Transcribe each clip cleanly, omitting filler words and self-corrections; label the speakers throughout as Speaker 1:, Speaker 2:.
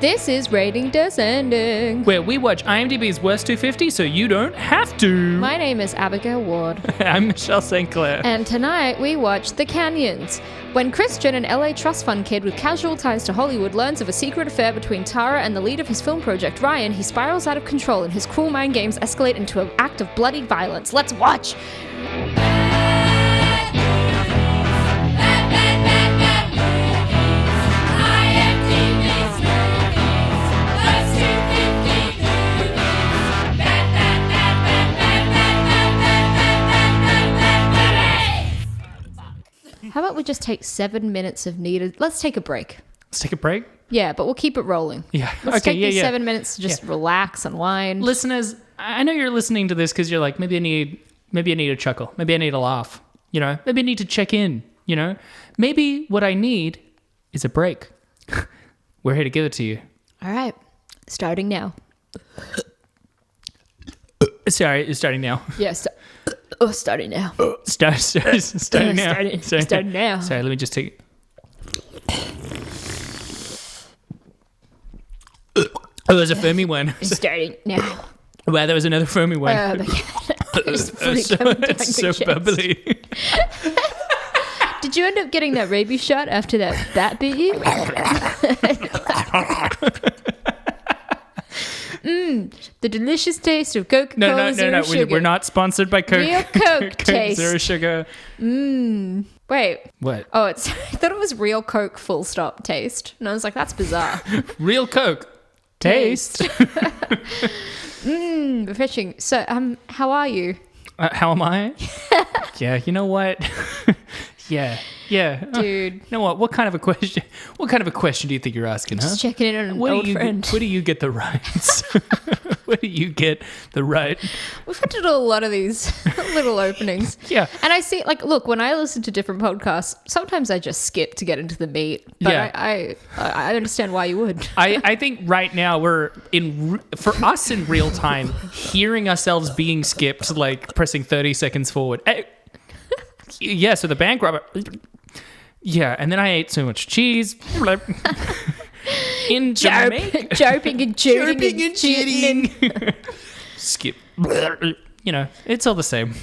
Speaker 1: This is Rating Descending,
Speaker 2: where we watch IMDb's Worst 250 so you don't have to.
Speaker 1: My name is Abigail Ward.
Speaker 2: I'm Michelle St. Clair.
Speaker 1: And tonight we watch The Canyons. When Christian, an LA trust fund kid with casual ties to Hollywood, learns of a secret affair between Tara and the lead of his film project, Ryan, he spirals out of control and his cruel mind games escalate into an act of bloody violence. Let's watch! How about we just take 7 minutes of needed... Let's take a break.
Speaker 2: Let's take a break?
Speaker 1: Yeah, but we'll keep it rolling.
Speaker 2: Yeah.
Speaker 1: Let's take these 7 minutes to just relax, unwind.
Speaker 2: Listeners, I know you're listening to this because you're like, maybe I need a chuckle. Maybe I need a laugh. You know, maybe I need to check in. You know, maybe what I need is a break. We're here to give it to you.
Speaker 1: All right. Starting now.
Speaker 2: Sorry, it's starting now.
Speaker 1: Yes. Starting now.
Speaker 2: Starting now.
Speaker 1: Starting now.
Speaker 2: Sorry, let me just take... Oh, there's a foamy one.
Speaker 1: Starting now.
Speaker 2: Wow, there was another foamy one.
Speaker 1: It's
Speaker 2: so bubbly.
Speaker 1: Did you end up getting that rabies shot after that bat bit you? The delicious taste of Coca-Cola Zero Sugar.
Speaker 2: We're not sponsored by Coke.
Speaker 1: Real Coke taste.
Speaker 2: Zero Sugar.
Speaker 1: Wait.
Speaker 2: What?
Speaker 1: Oh, I thought it was real Coke full stop taste. And I was like, that's bizarre.
Speaker 2: Real Coke taste.
Speaker 1: Fishing. So, how are you?
Speaker 2: How am I? Yeah, you know what? Yeah.
Speaker 1: Dude.
Speaker 2: You know what? What kind of a question do you think you're asking, huh?
Speaker 1: Just checking in on an old friend.
Speaker 2: Where do you get the rights? Where do you get the right?
Speaker 1: We've had to do a lot of these little openings.
Speaker 2: Yeah.
Speaker 1: And I see, like, look, when I listen to different podcasts, sometimes I just skip to get into the meat. But
Speaker 2: yeah.
Speaker 1: I understand why you would.
Speaker 2: I think right now for us in real time, hearing ourselves being skipped, like pressing 30 seconds forward. Yeah, so the bank robber. Yeah, and then I ate so much cheese. In Jamaica.
Speaker 1: Chirping and cheating.
Speaker 2: Skip. You know, it's all the same.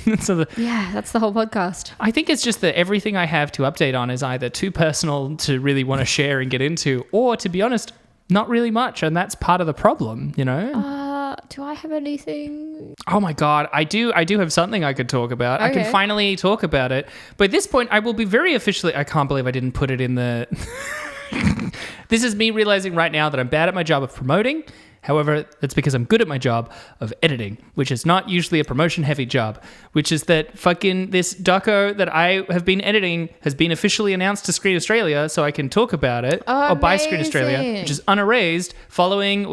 Speaker 1: Yeah, that's the whole podcast.
Speaker 2: I think it's just that everything I have to update on is either too personal to really want to share and get into, or, to be honest, not really much, and that's part of the problem, you know?
Speaker 1: Do I have anything?
Speaker 2: Oh my God, I do have something I could talk about. Okay. I can finally talk about it. But at this point, I will be very officially... I can't believe I didn't put it in the... This is me realizing right now that I'm bad at my job of promoting. However, that's because I'm good at my job of editing, which is not usually a promotion-heavy job, which is that fucking this doco that I have been editing has been officially announced to Screen Australia, so I can talk about it.
Speaker 1: Oh,
Speaker 2: or by Screen Australia, which is unerased, following,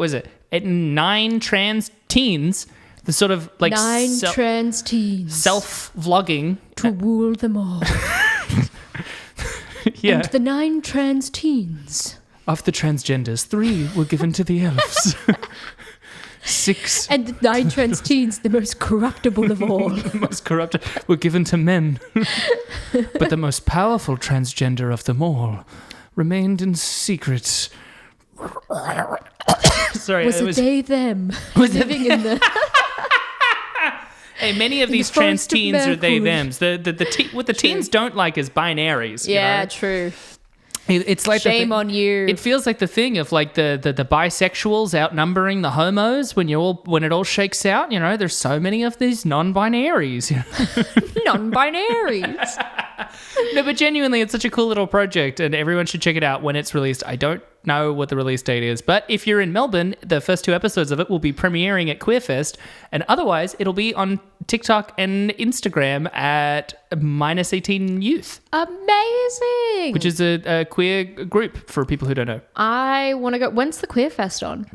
Speaker 2: 9 trans teens, the sort of like...
Speaker 1: 9 trans teens.
Speaker 2: Self-vlogging.
Speaker 1: To rule them all.
Speaker 2: Yeah.
Speaker 1: And the 9 trans teens...
Speaker 2: Of the transgenders, 3 were given to the elves. 6...
Speaker 1: And the 9 trans teens, the most corruptible of all.
Speaker 2: The most corrupted were given to men. But the most powerful transgender of them all remained in secret. Sorry,
Speaker 1: was it they, them? Living in the...
Speaker 2: Hey, many of these trans teens are they, thems. What the teens don't like is binaries.
Speaker 1: Yeah,
Speaker 2: you know?
Speaker 1: True.
Speaker 2: It's like
Speaker 1: shame on you.
Speaker 2: It feels like the thing of like the bisexuals outnumbering the homos when it all shakes out. You know, there's so many of these non-binaries.
Speaker 1: Non-binaries.
Speaker 2: No, but genuinely, it's such a cool little project, and everyone should check it out when it's released. I don't know what the release date is, but if you're in Melbourne, the first 2 episodes of it will be premiering at Queerfest, and otherwise it'll be on TikTok and Instagram at -18 Youth.
Speaker 1: Amazing.
Speaker 2: Which is a queer group for people who don't know.
Speaker 1: I want to go. When's the Queerfest on?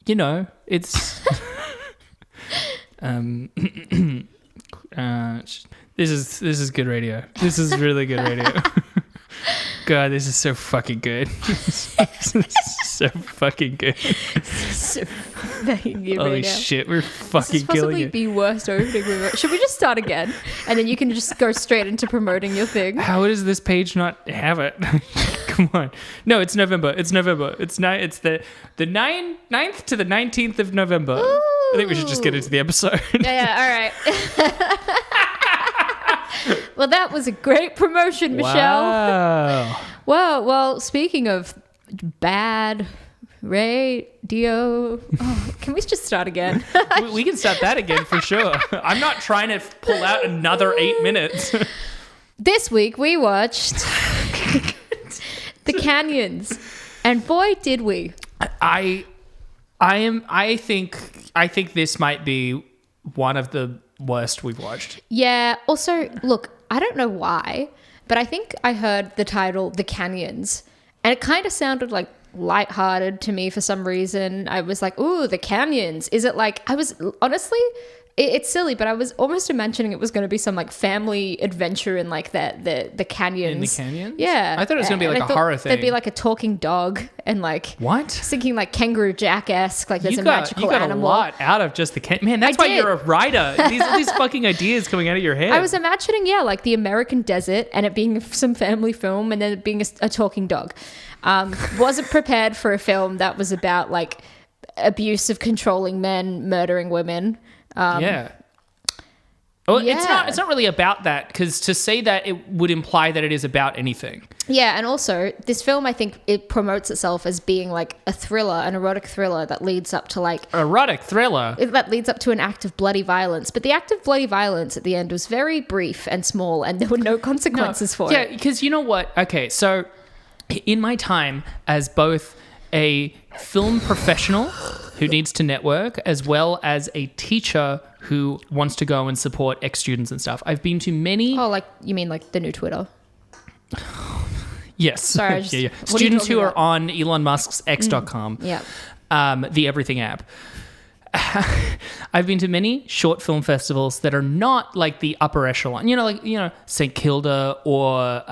Speaker 2: You know, it's... This is good radio. This is really good radio. God, this is so fucking good. So fucking good.
Speaker 1: So fucking good.
Speaker 2: Holy
Speaker 1: right now.
Speaker 2: shit, we're fucking
Speaker 1: this is
Speaker 2: killing
Speaker 1: possibly
Speaker 2: it.
Speaker 1: the worst opening we've ever. Should we just start again? And then you can just go straight into promoting your thing.
Speaker 2: How does this page not have it? Come on. No, it's November. It's November. It's the 9th to the 19th of November.
Speaker 1: Ooh.
Speaker 2: I think we should just get into the episode.
Speaker 1: Yeah, all right. Well, that was a great promotion, Michelle.
Speaker 2: Wow.
Speaker 1: Well, speaking of bad radio, can we just start again?
Speaker 2: We can start that again for sure. I'm not trying to pull out another 8 minutes.
Speaker 1: This week we watched The Canyons, and boy, did we! I
Speaker 2: think this might be one of the worst we've watched.
Speaker 1: Yeah. Also, look, I don't know why, but I think I heard the title The Canyons, and it kind of sounded like lighthearted to me for some reason. I was like, ooh, The Canyons. Is it like, I was honestly, it's silly, but I was almost imagining it was going to be some like family adventure in like the canyons.
Speaker 2: In the canyons?
Speaker 1: Yeah.
Speaker 2: I thought it was going to be like a horror thing.
Speaker 1: There'd be like a talking dog and like...
Speaker 2: What?
Speaker 1: Thinking like Kangaroo Jack-esque, like there's a magical animal.
Speaker 2: You got a lot out of just the Man, that's why you're a writer. These fucking ideas coming out of your head.
Speaker 1: I was imagining, like the American desert and it being some family film and then it being a talking dog. Wasn't prepared for a film that was about like abuse of controlling men, murdering women.
Speaker 2: Well, it's not really about that, because to say that it would imply that it is about anything.
Speaker 1: Yeah, and also this film, I think it promotes itself as being like a thriller, an erotic thriller that leads up to like...
Speaker 2: Erotic thriller?
Speaker 1: That leads up to an act of bloody violence. But the act of bloody violence at the end was very brief and small and there were no consequences for it.
Speaker 2: Yeah, because you know what? Okay, so in my time as both a film professional who needs to network, as well as a teacher who wants to go and support ex-students and stuff, I've been to many...
Speaker 1: Oh, like, you mean like the new Twitter?
Speaker 2: Yes.
Speaker 1: Sorry,
Speaker 2: yeah. Students who are on Elon Musk's X.com.
Speaker 1: Yeah.
Speaker 2: The Everything app. I've been to many short film festivals that are not like the upper echelon, St. Kilda or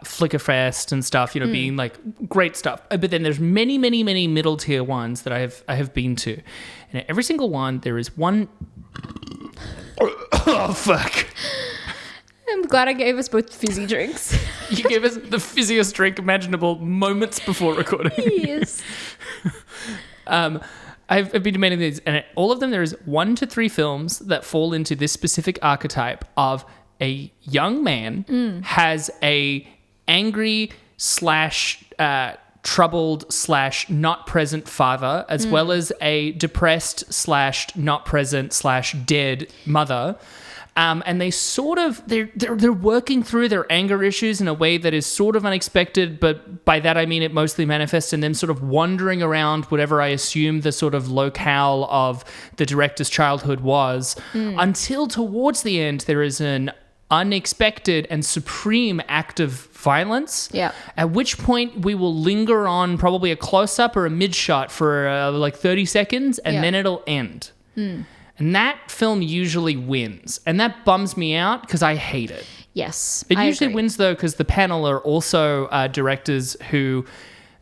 Speaker 2: Flickerfest and stuff, being like great stuff. But then there's many, many, many middle tier ones that I have been to. And at every single one, there is one... Oh, fuck.
Speaker 1: I'm glad I gave us both fizzy drinks.
Speaker 2: You gave us the fizziest drink imaginable moments before recording.
Speaker 1: Yes.
Speaker 2: I've been to many of these, and at all of them there is 1 to 3 films that fall into this specific archetype of a young man has a angry / troubled / not present father, as well as a depressed / not present / dead mother. And they sort of they're working through their anger issues in a way that is sort of unexpected, but by that I mean it mostly manifests in them sort of wandering around whatever I assume the sort of locale of the director's childhood was, until towards the end there is an unexpected and supreme act of violence.
Speaker 1: Yeah.
Speaker 2: At which point we will linger on probably a close-up or a mid-shot for like 30 seconds, and then it'll end. And that film usually wins. And that bums me out because I hate it.
Speaker 1: Yes,
Speaker 2: It
Speaker 1: I
Speaker 2: usually
Speaker 1: agree.
Speaker 2: wins, though, because the panel are also directors who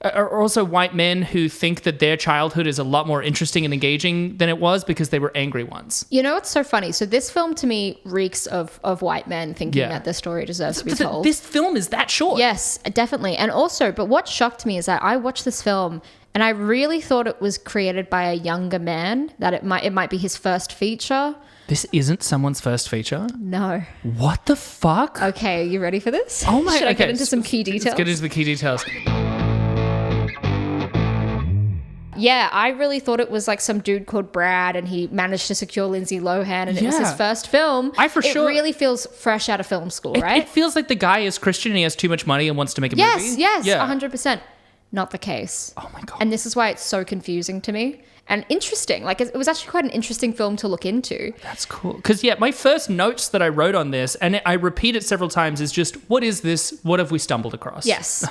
Speaker 2: are also white men who think that their childhood is a lot more interesting and engaging than it was because they were angry ones.
Speaker 1: You know, it's so funny. So this film to me reeks of white men thinking that the story deserves to be told.
Speaker 2: This film is that short.
Speaker 1: Yes, definitely. And also, but what shocked me is that I watched this film and I really thought it was created by a younger man, that it might be his first feature.
Speaker 2: This isn't someone's first feature?
Speaker 1: No.
Speaker 2: What the fuck?
Speaker 1: Okay, you ready for this?
Speaker 2: Oh my...
Speaker 1: Should I get into some key details?
Speaker 2: Let's get into the key details.
Speaker 1: Yeah, I really thought it was like some dude called Brad and he managed to secure Lindsay Lohan and it was his first film. It really feels fresh out of film school, right?
Speaker 2: It feels like the guy is Christian and he has too much money and wants to make a movie.
Speaker 1: Yes, 100%. Not the case.
Speaker 2: Oh my God.
Speaker 1: And this is why it's so confusing to me and interesting. Like it was actually quite an interesting film to look into.
Speaker 2: That's cool. Because my first notes that I wrote on this, and I repeat it several times, is just, what is this? What have we stumbled across?
Speaker 1: Yes.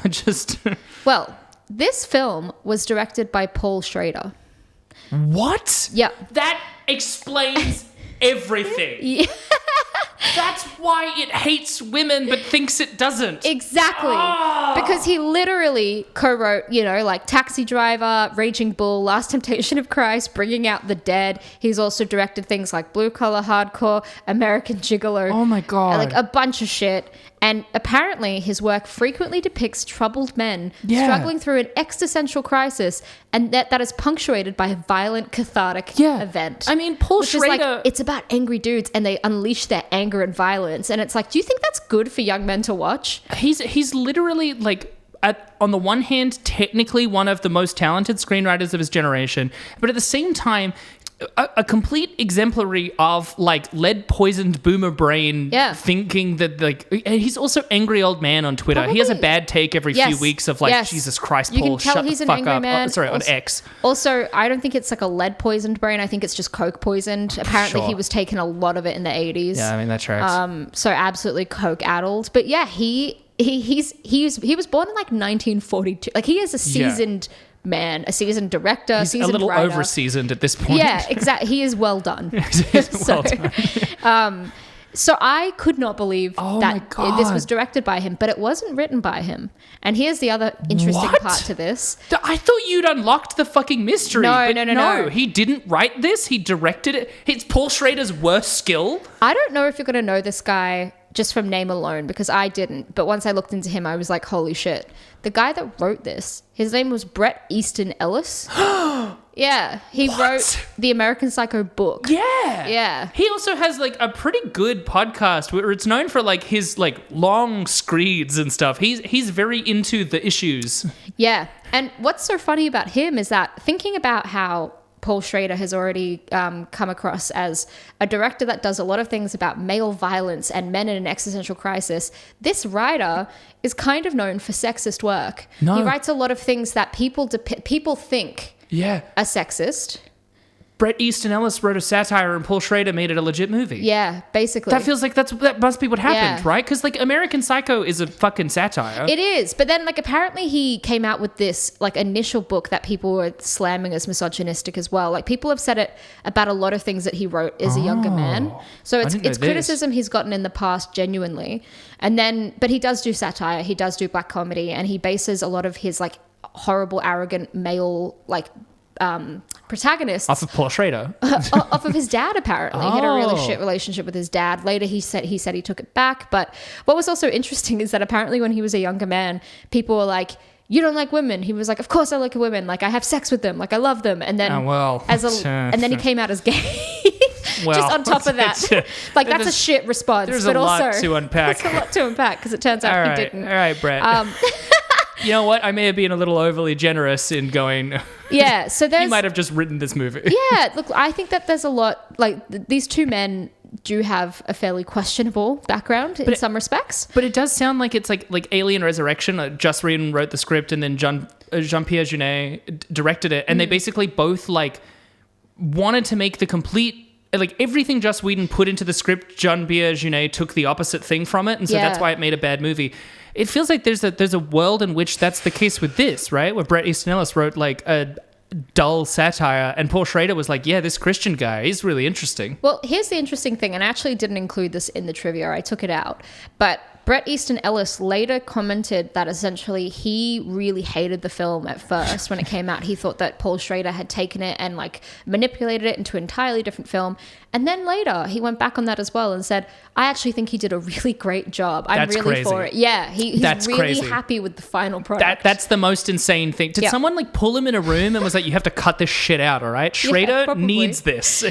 Speaker 2: Well,
Speaker 1: this film was directed by Paul Schrader.
Speaker 2: What?
Speaker 1: Yeah.
Speaker 2: That explains everything.
Speaker 1: Yeah.
Speaker 2: That's why it hates women but thinks it doesn't.
Speaker 1: Exactly. Because he literally co-wrote, like Taxi Driver, Raging Bull, Last Temptation of Christ, Bringing Out the Dead. He's also directed things like Blue Collar Hardcore, American Gigolo.
Speaker 2: Oh my God.
Speaker 1: Like a bunch of shit. And apparently his work frequently depicts troubled men struggling through an existential crisis, and that is punctuated by a violent cathartic event.
Speaker 2: I mean, Paul Schrader...
Speaker 1: it's about angry dudes and they unleash their anger and violence. And it's like, do you think that's good for young men to watch?
Speaker 2: He's literally like... on the one hand, technically one of the most talented screenwriters of his generation, but at the same time, a complete exemplary of like lead poisoned boomer brain thinking that like, and he's also angry old man on Twitter. Probably. He has a bad take every few weeks of like, Jesus Christ, Paul, shut the fuck up. On X.
Speaker 1: Also, I don't think it's like a lead poisoned brain. I think it's just coke poisoned. Apparently he was taking a lot of it in the 80s.
Speaker 2: Yeah, I mean, that tracks.
Speaker 1: So absolutely coke addled. But yeah, he was born in like 1942. Like he is a seasoned man, a seasoned director,
Speaker 2: he's
Speaker 1: seasoned
Speaker 2: a little
Speaker 1: writer.
Speaker 2: over-seasoned at this point.
Speaker 1: Yeah, exactly. He is well done. So I could not believe that this was directed by him, but it wasn't written by him. And here's the other interesting part to this.
Speaker 2: I thought you'd unlocked the fucking mystery. No. He didn't write this. He directed it. It's Paul Schrader's worst skill.
Speaker 1: I don't know if you're going to know this guy just from name alone, because I didn't. But once I looked into him, I was like, holy shit. The guy that wrote this, his name was Bret Easton Ellis. Yeah, he wrote the American Psycho book.
Speaker 2: Yeah. He also has like a pretty good podcast where it's known for like his like long screeds and stuff. He's very into the issues.
Speaker 1: Yeah. And what's so funny about him is that thinking about how Paul Schrader has already come across as a director that does a lot of things about male violence and men in an existential crisis. This writer is kind of known for sexist work. He writes a lot of things that people think are sexist.
Speaker 2: Bret Easton Ellis wrote a satire and Paul Schrader made it a legit movie.
Speaker 1: Yeah, basically.
Speaker 2: That feels like that must be what happened, right? Because like American Psycho is a fucking satire.
Speaker 1: It is, but then like apparently he came out with this like initial book that people were slamming as misogynistic as well. Like people have said it about a lot of things that he wrote as a younger man. So it's criticism he's gotten in the past genuinely. And then, but he does do satire, he does do black comedy, and he bases a lot of his like horrible, arrogant male like protagonists
Speaker 2: off of Paul Schrader.
Speaker 1: Off of his dad. Apparently he had a really shit relationship with his dad. Later he said he took it back. But what was also interesting is that apparently when he was a younger man, people were like, you don't like women. He was like, of course I like women, like I have sex with them, like I love them. And then and then he came out as gay. Just on top of that, like that's a shit response.
Speaker 2: There's a lot to unpack.
Speaker 1: There's a lot to unpack because it turns out he didn't.
Speaker 2: All right, Brett. You know what? I may have been a little overly generous in going.
Speaker 1: Yeah, so there's.
Speaker 2: He might have just written this movie.
Speaker 1: Yeah, look, I think that there's a lot. Like these two men do have a fairly questionable background in some respects.
Speaker 2: But it does sound like it's like Alien Resurrection. Joss Whedon wrote the script, and then Jean-Pierre Jeunet directed it, and they basically both like wanted to make the complete. Like everything Joss Whedon put into the script, Jean-Pierre Jeunet took the opposite thing from it, and so that's why it made a bad movie. It feels like there's a world in which that's the case with this, right? Where Bret Easton Ellis wrote like a dull satire, and Paul Schrader was like, yeah, this Christian guy, he's really interesting.
Speaker 1: Well, here's the interesting thing, and I actually didn't include this in the trivia. I took it out, but Bret Easton Ellis later commented that essentially he really hated the film at first when it came out. He thought that Paul Schrader had taken it and like manipulated it into an entirely different film. And then later he went back on that as well and said, I actually think he did a really great job. I'm really crazy. For it. Yeah, he's really happy with the final product.
Speaker 2: That's the most insane thing. Did someone like pull him in a room and was like, you have to cut this shit out, all right? Schrader needs this.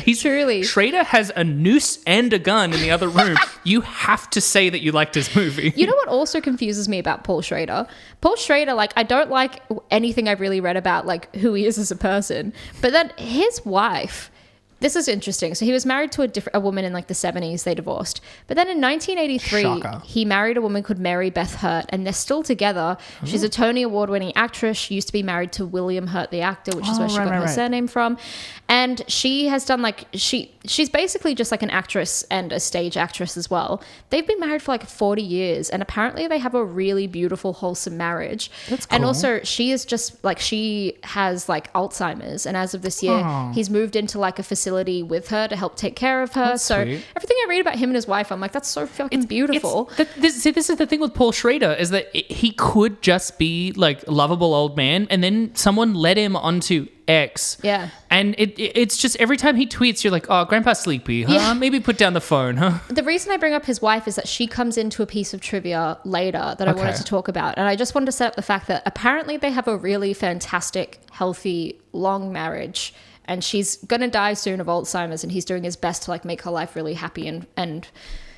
Speaker 2: Schrader has a noose and a gun in the other room. You have to say that you liked his movie.
Speaker 1: You know what also confuses me about Paul Schrader? Paul Schrader, like, I don't like anything I've really read about, like, who he is as a person. But then his wife, this is interesting. So he was married to a woman in, like, the 70s. They divorced. But then in 1983, he married a woman called Mary Beth Hurt, and they're still together. Oh. She's a Tony Award-winning actress. She used to be married to William Hurt, the actor, which is where she got her surname from. And she has done, like, she's basically just like an actress and a stage actress as well. They've been married for like 40 years, and apparently they have a really beautiful, wholesome marriage. That's cool. And also she is just like, she has like Alzheimer's, and as of this year, he's moved into like a facility facility with her to help take care of her.
Speaker 2: That's
Speaker 1: so
Speaker 2: sweet.
Speaker 1: everything I read about him and his wife, I'm like, that's so fucking beautiful.
Speaker 2: This is the thing with Paul Schrader, is that he could just be like a lovable old man, and then someone led him onto X.
Speaker 1: Yeah.
Speaker 2: And it's just every time he tweets, you're like, oh, Grandpa's sleepy, huh?
Speaker 1: Yeah.
Speaker 2: Maybe put down the phone, huh?
Speaker 1: The reason I bring up his wife is that she comes into a piece of trivia later that I wanted to talk about. And I just wanted to set up the fact that apparently they have a really fantastic, healthy, long marriage. And she's going to die soon of Alzheimer's, and he's doing his best to like make her life really happy and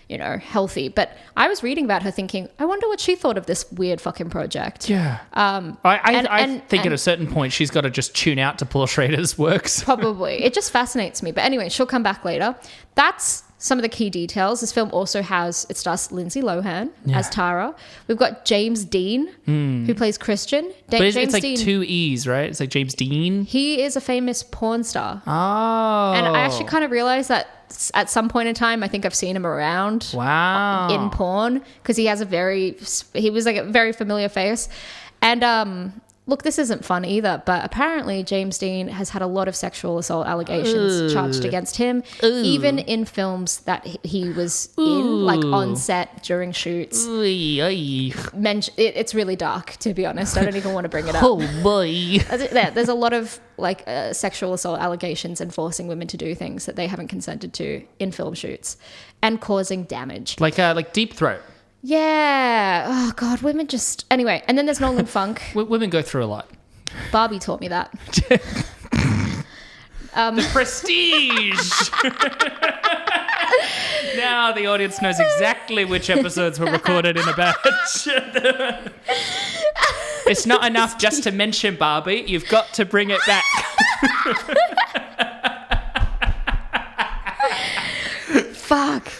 Speaker 1: you know, healthy. But I was reading about her thinking, I wonder what she thought of this weird fucking project.
Speaker 2: Yeah. I think at a certain point she's got to just tune out to Paul Schrader's works.
Speaker 1: Probably. It just fascinates me. But anyway, she'll come back later. That's some of the key details. This film also it stars Lindsay Lohan as Tara. We've got James Dean, who plays Christian.
Speaker 2: But it's like two E's, right? It's like James Dean.
Speaker 1: He is a famous porn star.
Speaker 2: Oh.
Speaker 1: And I actually kind of realized that at some point in time, I think I've seen him around in porn, because he was like a very familiar face. And look, this isn't fun either, but apparently James Dean has had a lot of sexual assault allegations charged against him, even in films that he was in, like on set during shoots. It's really dark, to be honest. I don't even want to bring it up.
Speaker 2: Oh boy.
Speaker 1: There's a lot of like sexual assault allegations and forcing women to do things that they haven't consented to in film shoots and causing damage.
Speaker 2: Like Deep Throat.
Speaker 1: Yeah. Oh, God, women just... Anyway, and then there's Nolan Funk.
Speaker 2: Women go through a lot.
Speaker 1: Barbie taught me that.
Speaker 2: The Prestige! Now the audience knows exactly which episodes were recorded in a batch. It's not enough just to mention Barbie. You've got to bring it back.
Speaker 1: Fuck.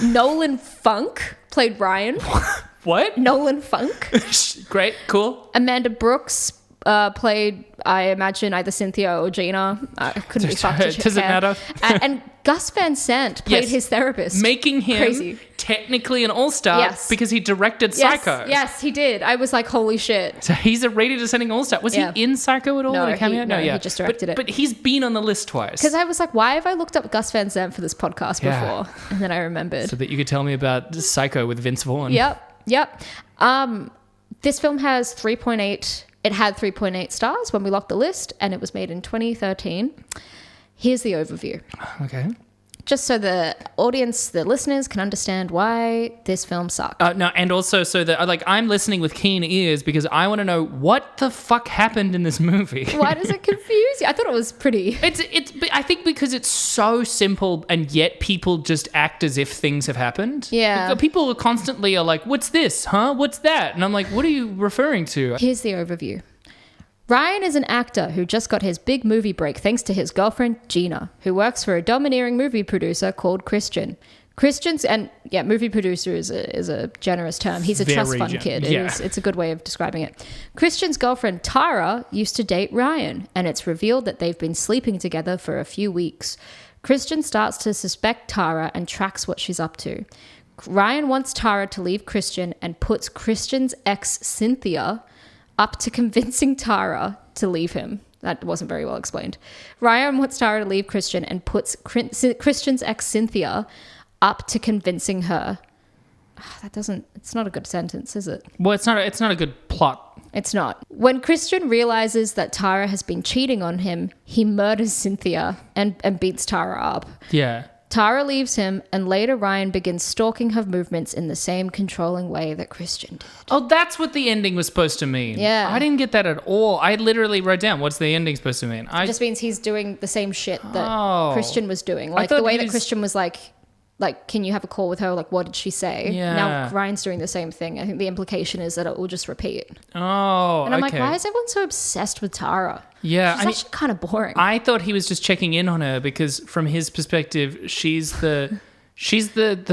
Speaker 1: Nolan Funk played Ryan.
Speaker 2: What?
Speaker 1: Nolan Funk.
Speaker 2: Great, cool.
Speaker 1: Amanda Brooks played, I imagine, either Cynthia or Gina. Couldn't be fucked.
Speaker 2: Does it matter?
Speaker 1: And Gus Van Sant played his therapist.
Speaker 2: Making him technically an all-star because he directed Psycho.
Speaker 1: Yes, he did. I was like, holy shit.
Speaker 2: So he's a rated ascending all-star. Was he in Psycho at all?
Speaker 1: No,
Speaker 2: he
Speaker 1: just directed it.
Speaker 2: But he's been on the list twice.
Speaker 1: Because I was like, why have I looked up Gus Van Sant for this podcast before? And then I remembered.
Speaker 2: So that you could tell me about Psycho with Vince Vaughn.
Speaker 1: Yep. This film has 3.8... It had 3.8 stars when we locked the list, and it was made in 2013. Here's the overview.
Speaker 2: Okay.
Speaker 1: Just so the audience, the listeners, can understand why this film sucked.
Speaker 2: No, and also so that I'm listening with keen ears because I want to know what the fuck happened in this movie.
Speaker 1: Why does it confuse you? I thought it was pretty.
Speaker 2: I think because it's so simple, and yet people just act as if things have happened.
Speaker 1: Yeah.
Speaker 2: People constantly are like, "What's this? Huh? What's that?" And I'm like, "What are you referring to?"
Speaker 1: Here's the overview. Ryan is an actor who just got his big movie break thanks to his girlfriend, Gina, who works for a domineering movie producer called Christian. Movie producer is a generous term. He's a trust fund kid. It's a good way of describing it. Christian's girlfriend, Tara, used to date Ryan, and it's revealed that they've been sleeping together for a few weeks. Christian starts to suspect Tara and tracks what she's up to. Ryan wants Tara to leave Christian and puts Christian's ex, Cynthia, up to convincing Tara to leave him. That wasn't very well explained. Ryan wants Tara to leave Christian and puts Christian's ex, Cynthia, up to convincing her. It's not a good sentence, is it?
Speaker 2: Well, it's not a good plot.
Speaker 1: It's not. When Christian realizes that Tara has been cheating on him, he murders Cynthia and beats Tara up.
Speaker 2: Yeah.
Speaker 1: Tara leaves him, and later Ryan begins stalking her movements in the same controlling way that Christian did.
Speaker 2: Oh, that's what the ending was supposed to mean.
Speaker 1: Yeah.
Speaker 2: I didn't get that at all. I literally wrote down, what's the ending supposed to mean?
Speaker 1: It just means he's doing the same shit that Christian was doing. Like the way that Christian was like, can you have a call with her? Like, what did she say?
Speaker 2: Yeah.
Speaker 1: Now Ryan's doing the same thing. I think the implication is that it will just repeat.
Speaker 2: Oh,
Speaker 1: and I'm like, why is everyone so obsessed with Tara?
Speaker 2: Yeah.
Speaker 1: She's actually kind of boring.
Speaker 2: I thought he was just checking in on her because from his perspective, she's the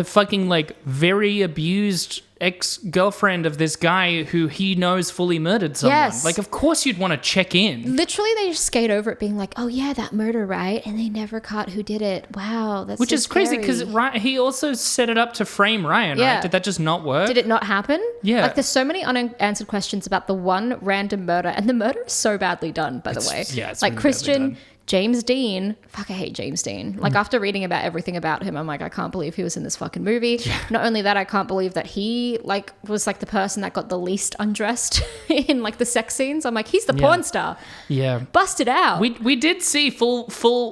Speaker 2: fucking like very abused ex-girlfriend of this guy who he knows fully murdered someone.
Speaker 1: Yes.
Speaker 2: Like, of course you'd want to check in.
Speaker 1: Literally, they just skate over it being like, oh yeah, that murder, right? And they never caught who did it. Wow, that's
Speaker 2: Which
Speaker 1: so
Speaker 2: is crazy
Speaker 1: scary.
Speaker 2: because he also set it up to frame Ryan, right? Did that just not work?
Speaker 1: Did it not happen?
Speaker 2: Yeah.
Speaker 1: Like, there's so many unanswered questions about the one random murder, and the murder is so badly done, by the way.
Speaker 2: Yeah, it's
Speaker 1: like
Speaker 2: really
Speaker 1: Christian
Speaker 2: badly done.
Speaker 1: James Dean, fuck, I hate James Dean. Like, after reading about everything about him, I'm like, I can't believe he was in this fucking movie. Yeah. Not only that, I can't believe that he, like, was, like, the person that got the least undressed in, like, the sex scenes. I'm like, he's the porn star.
Speaker 2: Yeah.
Speaker 1: Busted out.
Speaker 2: We did see full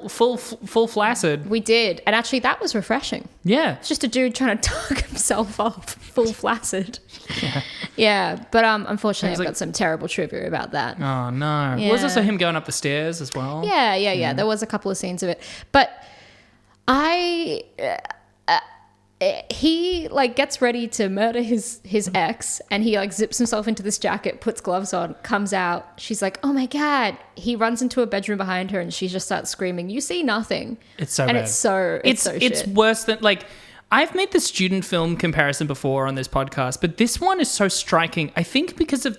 Speaker 2: flaccid.
Speaker 1: We did. And actually, that was refreshing.
Speaker 2: Yeah.
Speaker 1: It's just a dude trying to tug himself off full flaccid. Yeah. But unfortunately, I've got some terrible trivia about that.
Speaker 2: Oh, no. Yeah. Was also him going up the stairs as well?
Speaker 1: Yeah. There was a couple of scenes of it. But he, like, gets ready to murder his ex, and he, like, zips himself into this jacket, puts gloves on, comes out. She's like, oh, my God. He runs into a bedroom behind her, and she just starts screaming, you see nothing. It's so bad. And it's so shit.
Speaker 2: It's worse than, like... I've made the student film comparison before on this podcast, but this one is so striking. I think because of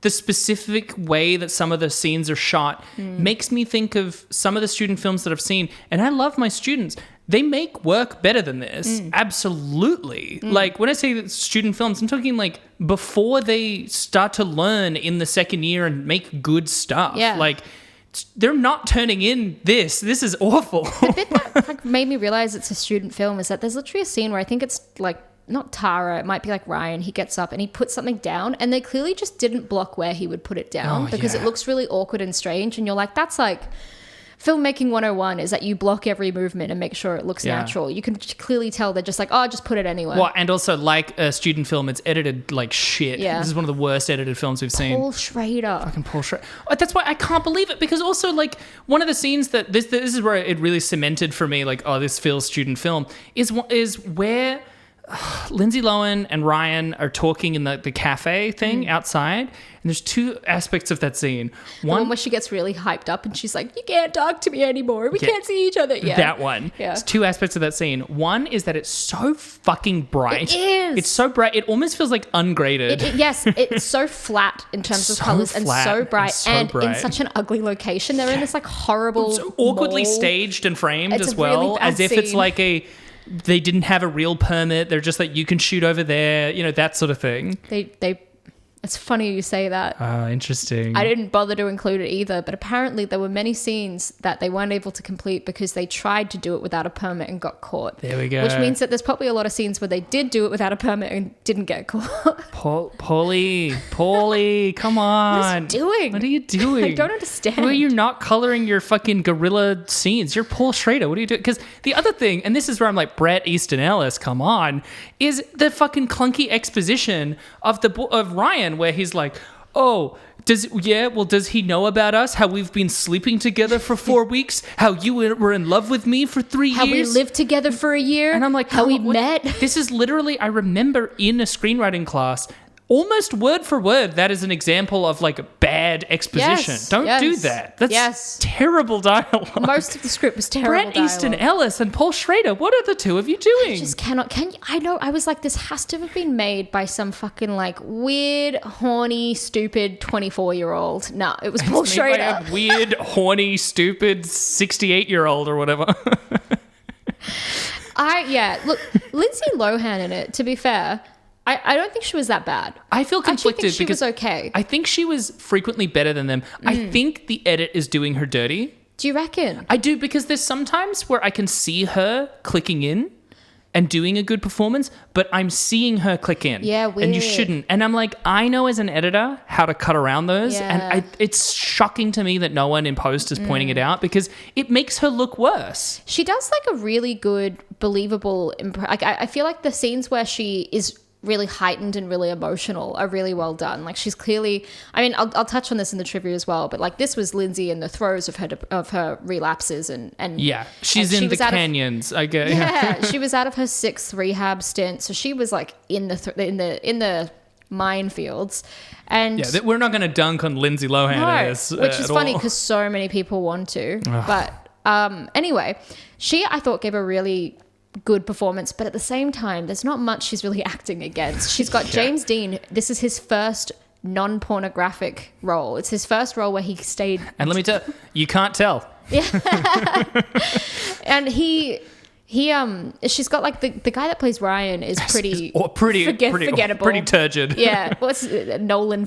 Speaker 2: the specific way that some of the scenes are shot makes me think of some of the student films that I've seen. And I love my students. They make work better than this. Absolutely. Like, when I say student films, I'm talking like before they start to learn in the second year and make good stuff.
Speaker 1: Yeah.
Speaker 2: Like, they're not turning in this. This is awful.
Speaker 1: The bit that, like, made me realize it's a student film is that there's literally a scene where I think it's like, not Tara, it might be like Ryan. He gets up and he puts something down, and they clearly just didn't block where he would put it down because it looks really awkward and strange. And you're like, that's like filmmaking 101, is that you block every movement and make sure it looks natural. You can clearly tell they're just like, oh, just put it anywhere.
Speaker 2: Well, and also, like a student film, it's edited like shit. Yeah. This is one of the worst edited films we've seen.
Speaker 1: Paul Schrader.
Speaker 2: Fucking Paul Schrader. That's why I can't believe it, because also, like, one of the scenes that this is where it really cemented for me, like, oh, this feels student film, is where Lindsay Lohan and Ryan are talking in the cafe thing outside, and there's two aspects of that scene.
Speaker 1: One where she gets really hyped up and she's like, you can't talk to me anymore, we can't see each other. Yeah,
Speaker 2: that one. Yeah. There's two aspects of that scene. One is that it's so fucking bright.
Speaker 1: It is.
Speaker 2: It's so bright, it almost feels like ungraded.
Speaker 1: Yes, it's so flat in terms of colors and so bright, and in such an ugly location. They're in this like horrible,
Speaker 2: so awkwardly
Speaker 1: mall.
Speaker 2: Staged and framed
Speaker 1: it's
Speaker 2: as well,
Speaker 1: really
Speaker 2: as if
Speaker 1: scene.
Speaker 2: It's like they didn't have a real permit. They're just like, you can shoot over there, you know, that sort of thing.
Speaker 1: It's funny you say that.
Speaker 2: Interesting.
Speaker 1: I didn't bother to include it either, but apparently there were many scenes that they weren't able to complete because they tried to do it without a permit and got caught.
Speaker 2: There we go.
Speaker 1: Which means that there's probably a lot of scenes where they did do it without a permit and didn't get caught.
Speaker 2: Paulie, come on.
Speaker 1: What are you doing? I don't understand.
Speaker 2: Well, you're not coloring your fucking gorilla scenes. You're Paul Schrader. What are you doing? Because the other thing, and this is where I'm like, Bret Easton Ellis, come on, is the fucking clunky exposition of Ryan, where he's like, oh, does he know about us? How we've been sleeping together for 4 weeks? How you were in love with me for 3 years?
Speaker 1: How we lived together for a year?
Speaker 2: And I'm like,
Speaker 1: how we met?
Speaker 2: This is literally, I remember in a screenwriting class, almost word for word, that is an example of like bad exposition. Don't do that. That's terrible dialogue.
Speaker 1: Most of the script was terrible
Speaker 2: Bret Easton Ellis and Paul Schrader, what are the two of you doing?
Speaker 1: I just cannot. I know, I was like, this has to have been made by some fucking like weird, horny, stupid 24-year-old. No, it was Paul Schrader.
Speaker 2: By a weird, horny, stupid 68-year-old or whatever.
Speaker 1: Look, Lindsay Lohan in it, to be fair, I don't think she was that bad.
Speaker 2: I feel conflicted
Speaker 1: because she was okay.
Speaker 2: I think she was frequently better than them. I think the edit is doing her dirty.
Speaker 1: Do you reckon?
Speaker 2: I do, because there's sometimes where I can see her clicking in and doing a good performance, but I'm seeing her click in.
Speaker 1: Yeah, weird.
Speaker 2: And you shouldn't. And I'm like, I know as an editor how to cut around those. Yeah. And it's shocking to me that no one in post is pointing it out, because it makes her look worse.
Speaker 1: She does like a really good, believable... I feel like the scenes where she is really heightened and really emotional are really well done. Like, she's clearly, I mean, I'll touch on this in the trivia as well, but like, this was Lindsay in the throes of her relapses and
Speaker 2: yeah, she's in the canyons. I guess.
Speaker 1: Yeah, she was out of her 6th rehab stint, so she was like in the minefields. And
Speaker 2: yeah, we're not going to dunk on Lindsay Lohan,
Speaker 1: which is funny because so many people want to. Ugh. But anyway, I thought gave a really good performance, but at the same time, there's not much she's really acting against. She's got James Dean. This is his first non-pornographic role. It's his first role where he stayed. And
Speaker 2: let me tell you, can't tell.
Speaker 1: Yeah. And she's got like the guy that plays Ryan is pretty
Speaker 2: forgettable,
Speaker 1: pretty turgid. Yeah. What's Nolan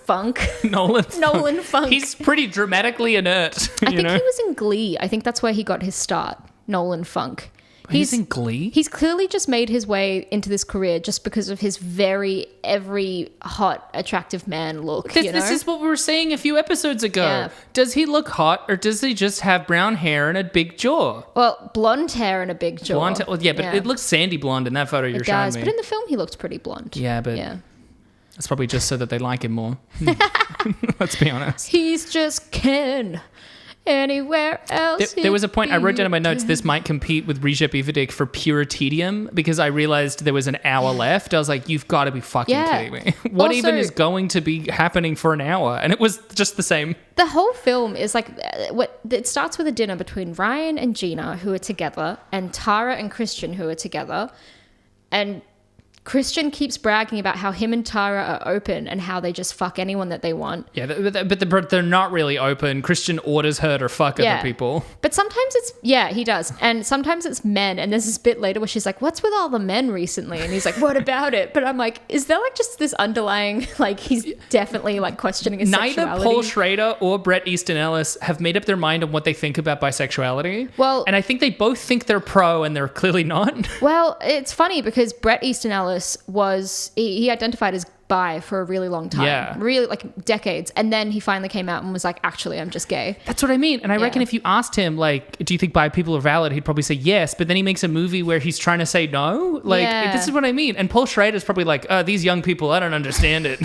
Speaker 1: Funk.
Speaker 2: Nolan
Speaker 1: Funk.
Speaker 2: He's pretty dramatically inert.
Speaker 1: I think he was in Glee. I think that's where he got his start. Nolan Funk.
Speaker 2: He's in Glee?
Speaker 1: He's clearly just made his way into this career just because of his every hot, attractive man look.
Speaker 2: This is what we were saying a few episodes ago.
Speaker 1: Yeah.
Speaker 2: Does he look hot or does he just have brown hair and a big jaw?
Speaker 1: Well, blonde hair and a big jaw.
Speaker 2: It looks sandy blonde in that photo you're showing me.
Speaker 1: But in the film, he looked pretty blonde.
Speaker 2: Yeah, but it's probably just so that they like him more. Let's be honest.
Speaker 1: He's just Ken. Anywhere else.
Speaker 2: There was a point I wrote down in my notes, this might compete with Recep Ivedik for pure tedium, because I realized there was an hour left. I was like, you've got to be fucking kidding me. What even is going to be happening for an hour? And it was just the same.
Speaker 1: The whole film is like, it starts with a dinner between Ryan and Gina, who are together, and Tara and Christian, who are together. And Christian keeps bragging about how him and Tara are open and how they just fuck anyone that they want.
Speaker 2: Yeah, but they're not really open. Christian orders her to fuck other people.
Speaker 1: But sometimes he does. And sometimes it's men. And there's this bit later where she's like, what's with all the men recently? And he's like, what about it? But I'm like, is there like just this underlying, like he's definitely like questioning his sexuality?
Speaker 2: Neither Paul Schrader or Bret Easton Ellis have made up their mind on what they think about bisexuality.
Speaker 1: Well,
Speaker 2: and I think they both think they're pro and they're clearly not.
Speaker 1: Well, it's funny because Bret Easton Ellis he identified as bi for a really long time, really like decades, and then he finally came out and was like, actually, I'm just gay.
Speaker 2: That's what I mean. And I reckon if you asked him, like, do you think bi people are valid, he'd probably say yes, but then he makes a movie where he's trying to say no. Like, this is what I mean. And Paul Schrader's probably like, these young people, I don't understand it.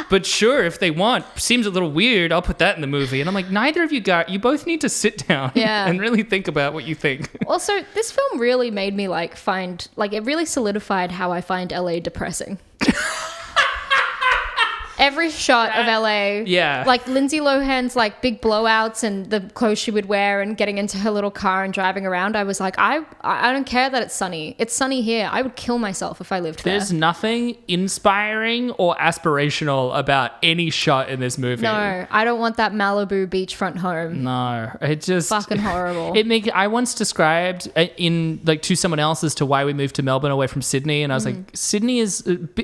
Speaker 2: But sure, if they want, seems a little weird, I'll put that in the movie. And I'm like, neither of you both need to sit down and really think about what you think.
Speaker 1: Also, this film really made me it really solidified how I find LA depressing. Every shot of LA, like Lindsay Lohan's like big blowouts and the clothes she would wear and getting into her little car and driving around, I was like, I don't care that it's sunny. It's sunny here. I would kill myself if I lived there.
Speaker 2: There's nothing inspiring or aspirational about any shot in this movie.
Speaker 1: No, I don't want that Malibu beachfront home.
Speaker 2: No, it just
Speaker 1: fucking horrible.
Speaker 2: I once described to someone else as to why we moved to Melbourne away from Sydney, and I was like,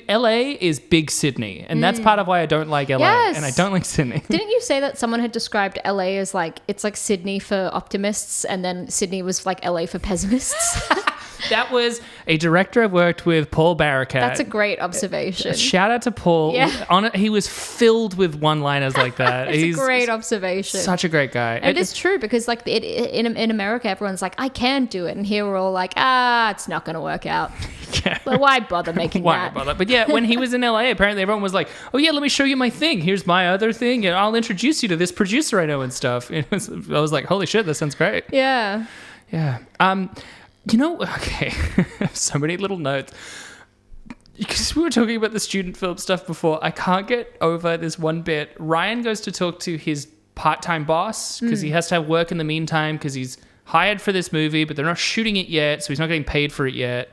Speaker 2: LA is big Sydney, and that's part of why I don't like LA and I don't like Sydney.
Speaker 1: Didn't you say that someone had described LA as like, it's like Sydney for optimists and then Sydney was like LA for pessimists?
Speaker 2: That was a director I've worked with, Paul Barakat.
Speaker 1: That's a great observation.
Speaker 2: Shout out to Paul. Yeah. He was filled with one-liners like that.
Speaker 1: He's a great observation.
Speaker 2: Such a great guy.
Speaker 1: And it's true because like in America, everyone's like, I can do it. And here we're all like, it's not going to work out. But why bother making that?
Speaker 2: Why bother? But yeah, when he was in LA, apparently everyone was like, oh yeah, let me show you my thing. Here's my other thing. And I'll introduce you to this producer I know and stuff. I was like, holy shit, that sounds great.
Speaker 1: Yeah.
Speaker 2: Yeah. Okay, so many little notes. Because we were talking about the student film stuff before, I can't get over this one bit. Ryan goes to talk to his part-time boss because he has to have work in the meantime because he's hired for this movie, but they're not shooting it yet, so he's not getting paid for it yet.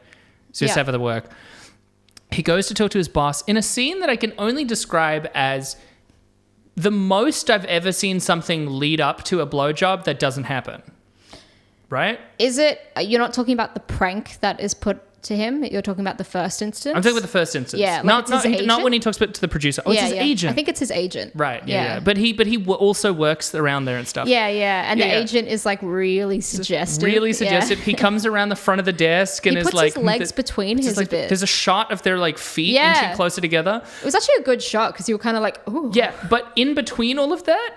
Speaker 2: So he has to have other work. He goes to talk to his boss in a scene that I can only describe as the most I've ever seen something lead up to a blowjob that doesn't happen. Right?
Speaker 1: Is it, you're not talking about the prank that is put to him? You're talking about the first instance?
Speaker 2: I'm talking about the first instance.
Speaker 1: Yeah.
Speaker 2: Not when he talks to the producer. Oh, it's his agent.
Speaker 1: I think it's his agent.
Speaker 2: Right. Yeah. But he also works around there and stuff.
Speaker 1: Yeah. And the agent is like really suggestive.
Speaker 2: Really suggestive. He comes around the front of the desk and
Speaker 1: he
Speaker 2: is like...
Speaker 1: puts his legs between his a bit.
Speaker 2: There's a shot of their like feet inching closer together.
Speaker 1: It was actually a good shot because you were kind of like, ooh.
Speaker 2: Yeah. But in between all of that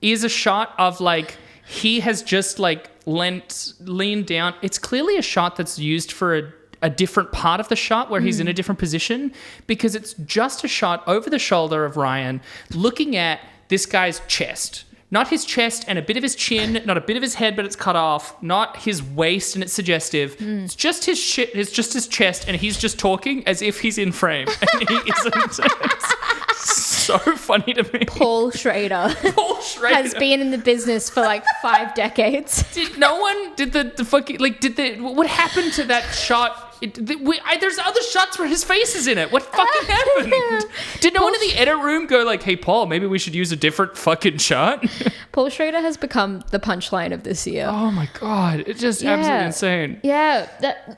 Speaker 2: is a shot of like... He has just like leaned down. It's clearly a shot that's used for a different part of the shot where he's in a different position because it's just a shot over the shoulder of Ryan looking at this guy's chest. Not his chest and a bit of his chin, not a bit of his head, but it's cut off. Not his waist and it's suggestive. It's just his shit. It's just his chest, and he's just talking as if he's in frame, and he isn't. It's so funny to me.
Speaker 1: Paul Schrader has been in the business for like 5 decades.
Speaker 2: What happened to that shot There's other shots where his face is in it. What fucking happened? Did no one in the edit room go like, hey, Paul, maybe we should use a different fucking shot?
Speaker 1: Paul Schrader has become the punchline of this year.
Speaker 2: Oh my God. It's just absolutely insane.
Speaker 1: Yeah.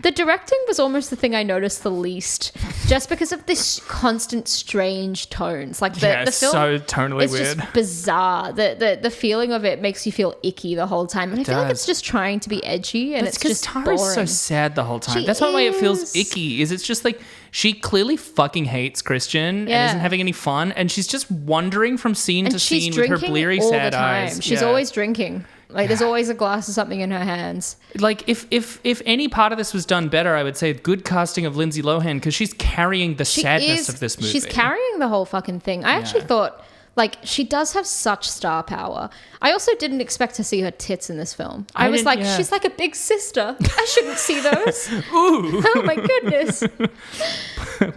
Speaker 1: The directing was almost the thing I noticed the least, just because of this constant strange tones. Like the film
Speaker 2: so tonally weird.
Speaker 1: It's just bizarre. The feeling of it makes you feel icky the whole time. And I feel like it's just trying to be edgy, and it's just
Speaker 2: Tara's
Speaker 1: boring.
Speaker 2: so sad the whole time. That's why it feels icky. It's just like she clearly fucking hates Christian and isn't having any fun, and she's just wandering from scene to scene with her bleary sad eyes.
Speaker 1: She's always drinking. Like there's always a glass of something in her hands.
Speaker 2: Like if any part of this was done better, I would say good casting of Lindsay Lohan, because she's carrying the sadness of this movie.
Speaker 1: She's carrying the whole fucking thing. I actually thought, like, she does have such star power. I also didn't expect to see her tits in this film. I was like, she's like a big sister. I shouldn't see those.
Speaker 2: Ooh.
Speaker 1: Oh my goodness.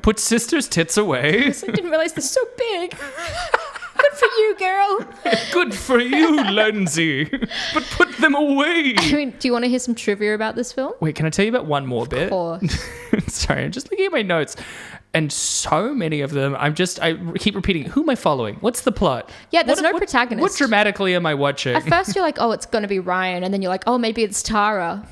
Speaker 2: Put sister's tits away.
Speaker 1: I didn't realize they're so big. Good for you, girl.
Speaker 2: Good for you, Lindsay. But put them away.
Speaker 1: I mean, do you want to hear some trivia about this film?
Speaker 2: Wait, can I tell you about one more bit?
Speaker 1: Of course.
Speaker 2: Sorry, I'm just looking at my notes. And so many of them, I keep repeating, who am I following? What's the plot?
Speaker 1: Yeah, there's no protagonist.
Speaker 2: What dramatically am I watching?
Speaker 1: At first you're like, oh, it's going to be Ryan. And then you're like, oh, maybe it's Tara.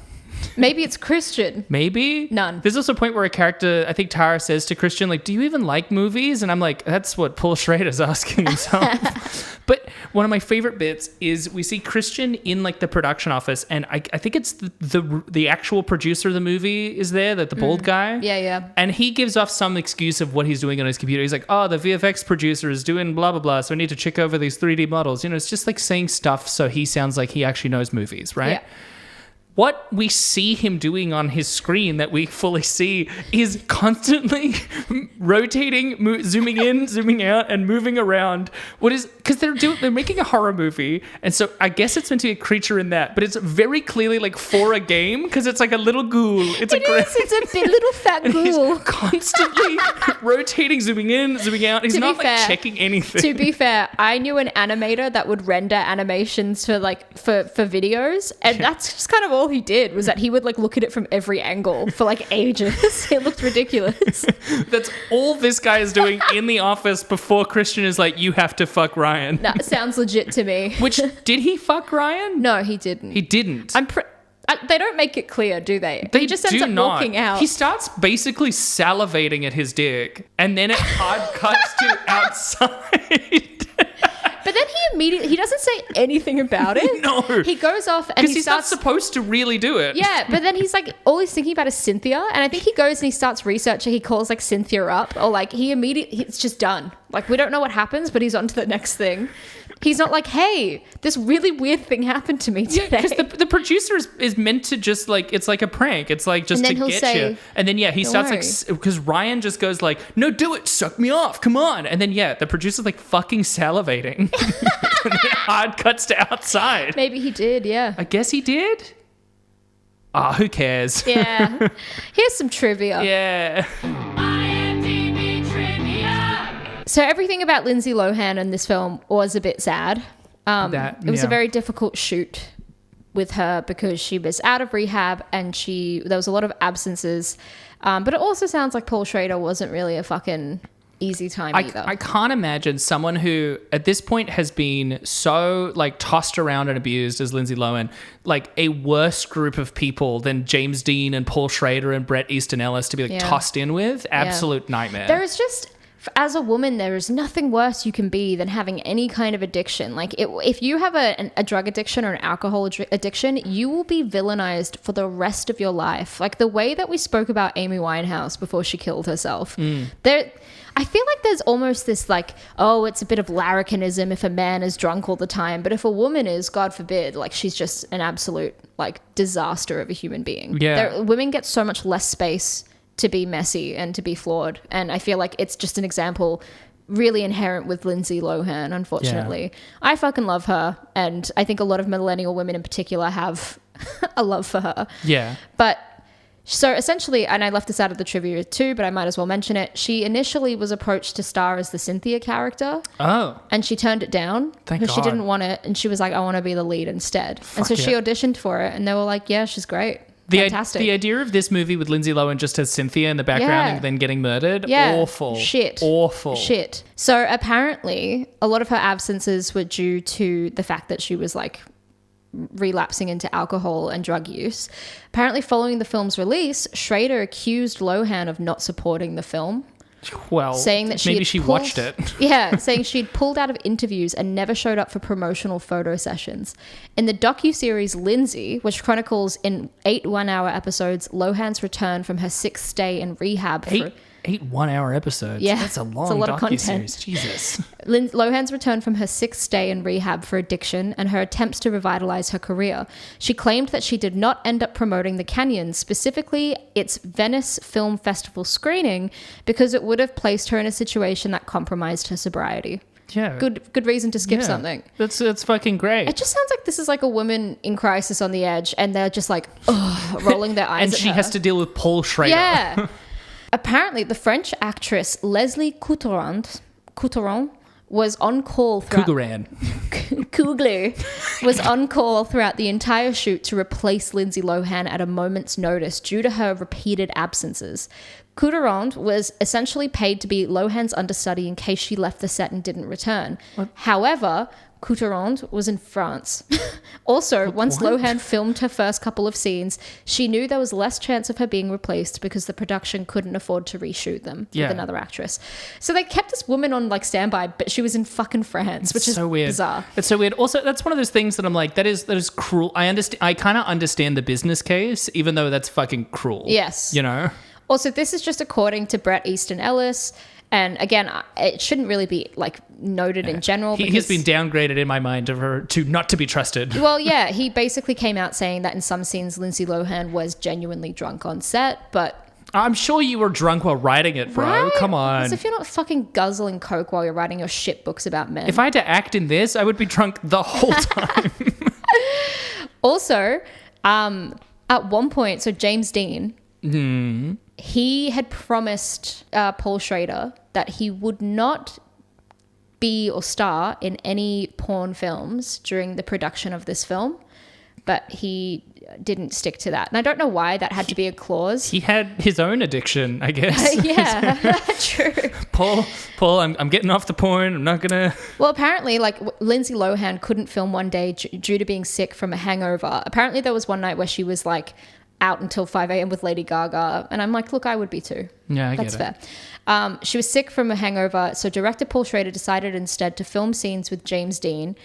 Speaker 1: Maybe it's Christian.
Speaker 2: Maybe?
Speaker 1: None.
Speaker 2: There's also a point where a character, I think Tara says to Christian, like, do you even like movies? And I'm like, that's what Paul Schrader's asking himself. But one of my favorite bits is we see Christian in like the production office, and I think it's the actual producer of the movie is there, the bald guy.
Speaker 1: Yeah.
Speaker 2: And he gives off some excuse of what he's doing on his computer. He's like, oh, the VFX producer is doing blah, blah, blah, so I need to check over these 3D models. You know, it's just like saying stuff so he sounds like he actually knows movies, right?
Speaker 1: Yeah.
Speaker 2: What we see him doing on his screen that we fully see is constantly rotating, zooming in, zooming out, and moving around. Because they're making a horror movie, and so I guess it's meant to be a creature in that, but it's very clearly like for a game, because it's like a little ghoul. It's
Speaker 1: a big little fat ghoul.
Speaker 2: He's constantly rotating, zooming in, zooming out. He's not like checking anything.
Speaker 1: To be fair, I knew an animator that would render animations for videos, and that's just kind of all he did, was that he would like look at it from every angle for like ages. It looked ridiculous.
Speaker 2: That's all this guy is doing in the office before Christian is like, you have to fuck Ryan.
Speaker 1: That sounds legit to me.
Speaker 2: Which, did he fuck Ryan?
Speaker 1: No, he didn't.
Speaker 2: He didn't.
Speaker 1: They don't make it clear, do they?
Speaker 2: He
Speaker 1: just ends up walking out.
Speaker 2: He starts basically salivating at his dick, and then it hard cuts to outside.
Speaker 1: But then he doesn't say anything about it.
Speaker 2: No.
Speaker 1: He goes off and
Speaker 2: he's not supposed to really do it.
Speaker 1: Yeah, but then he's like, all he's thinking about is Cynthia. And I think he goes and he starts researching. He calls like Cynthia up, or like it's just done. Like, we don't know what happens, but he's on to the next thing. He's not like, hey, this really weird thing happened to me today.
Speaker 2: Yeah, because the producer is meant to just like, it's like a prank. It's like just to get you. And then, he starts like, because Ryan just goes like, no, do it. Suck me off. Come on. And then, the producer's like fucking salivating. And then hard cuts to outside.
Speaker 1: Maybe he did, yeah.
Speaker 2: I guess he did. Who cares?
Speaker 1: Yeah. Here's some trivia.
Speaker 2: Yeah.
Speaker 1: So everything about Lindsay Lohan in this film was a bit sad. It was a very difficult shoot with her because she was out of rehab and there was a lot of absences. But it also sounds like Paul Schrader wasn't really a fucking easy time either.
Speaker 2: I can't imagine someone who at this point has been so like tossed around and abused as Lindsay Lohan, like a worse group of people than James Dean and Paul Schrader and Bret Easton Ellis to be like tossed in with. Absolute nightmare.
Speaker 1: There is just... As a woman, there is nothing worse you can be than having any kind of addiction. Like, if you have a drug addiction or an alcohol addiction, you will be villainized for the rest of your life. Like, the way that we spoke about Amy Winehouse before she killed herself. I feel like there's almost this, like, oh, it's a bit of larrikinism if a man is drunk all the time. But if a woman is, God forbid, like, she's just an absolute, like, disaster of a human being.
Speaker 2: Yeah.
Speaker 1: Women get so much less space to be messy and to be flawed. And I feel like it's just an example really inherent with Lindsay Lohan, unfortunately. Yeah. I fucking love her. And I think a lot of millennial women in particular have a love for her.
Speaker 2: Yeah.
Speaker 1: But so essentially, and I left this out of the trivia too, but I might as well mention it. She initially was approached to star as the Cynthia character.
Speaker 2: Oh.
Speaker 1: And she turned it down because she didn't want it. And she was like, I want to be the lead instead. And so she auditioned for it and they were like, yeah, she's great. fantastic.
Speaker 2: The idea of this movie with Lindsay Lohan just as Cynthia in the background and then getting murdered, awful. Awful.
Speaker 1: Shit. So apparently a lot of her absences were due to the fact that she was like relapsing into alcohol and drug use. Apparently following the film's release, Schrader accused Lohan of not supporting the film.
Speaker 2: Well,
Speaker 1: saying that
Speaker 2: maybe she watched it.
Speaker 1: Yeah, saying she'd pulled out of interviews and never showed up for promotional photo sessions. In the docuseries Lindsay, which chronicles in 8 one-hour episodes Lohan's return from her 6th stay in rehab.
Speaker 2: Eight 1-hour episodes.
Speaker 1: Yeah,
Speaker 2: that's a long
Speaker 1: it's a lot of content.
Speaker 2: Jesus.
Speaker 1: Lohan's return from her 6th stay in rehab for addiction and her attempts to revitalize her career. She claimed that she did not end up promoting The Canyons, specifically its Venice Film Festival screening, because it would have placed her in a situation that compromised her sobriety.
Speaker 2: Yeah.
Speaker 1: Good reason to skip something.
Speaker 2: That's fucking great.
Speaker 1: It just sounds like this is like a woman in crisis on the edge and they're just like, rolling their eyes
Speaker 2: and
Speaker 1: at
Speaker 2: she
Speaker 1: her.
Speaker 2: has to deal with Paul Schrader.
Speaker 1: Yeah. Apparently, the French actress Leslie Couturan was on call throughout... Kugler was on call throughout the entire shoot to replace Lindsay Lohan at a moment's notice due to her repeated absences. Couturan was essentially paid to be Lohan's understudy in case she left the set and didn't return. What? However, Couturan was in France. Also, once Lohan filmed her first couple of scenes, she knew there was less chance of her being replaced because the production couldn't afford to reshoot them with another actress. So they kept this woman on like standby, but she was in fucking France, which is so weird. Bizarre.
Speaker 2: It's so weird. Also, that's one of those things that I'm like, that is cruel. I kind of understand the business case, even though that's fucking cruel.
Speaker 1: Yes.
Speaker 2: You know?
Speaker 1: Also, this is just according to Bret Easton Ellis. And again, it shouldn't really be like noted in general.
Speaker 2: He's been downgraded in my mind to not to be trusted.
Speaker 1: Well, yeah, he basically came out saying that in some scenes, Lindsay Lohan was genuinely drunk on set, but...
Speaker 2: I'm sure you were drunk while writing it, bro. Right? Come on.
Speaker 1: As if you're not fucking guzzling coke while you're writing your shit books about men.
Speaker 2: If I had to act in this, I would be drunk the whole time.
Speaker 1: Also, at one point, so James Dean...
Speaker 2: Mm.
Speaker 1: He had promised Paul Schrader that he would not be or star in any porn films during the production of this film, but he didn't stick to that. And I don't know why that had to be a clause.
Speaker 2: He had his own addiction, I guess.
Speaker 1: Yeah, true.
Speaker 2: Paul, I'm getting off the porn. I'm not gonna...
Speaker 1: Well, apparently, like, Lindsay Lohan couldn't film one day due to being sick from a hangover. Apparently, there was one night where she was, like, out until 5 a.m. with Lady Gaga. And I'm like, look, I would be too.
Speaker 2: Yeah, I get it.
Speaker 1: That's fair. She was sick from a hangover, so director Paul Schrader decided instead to film scenes with James Dean,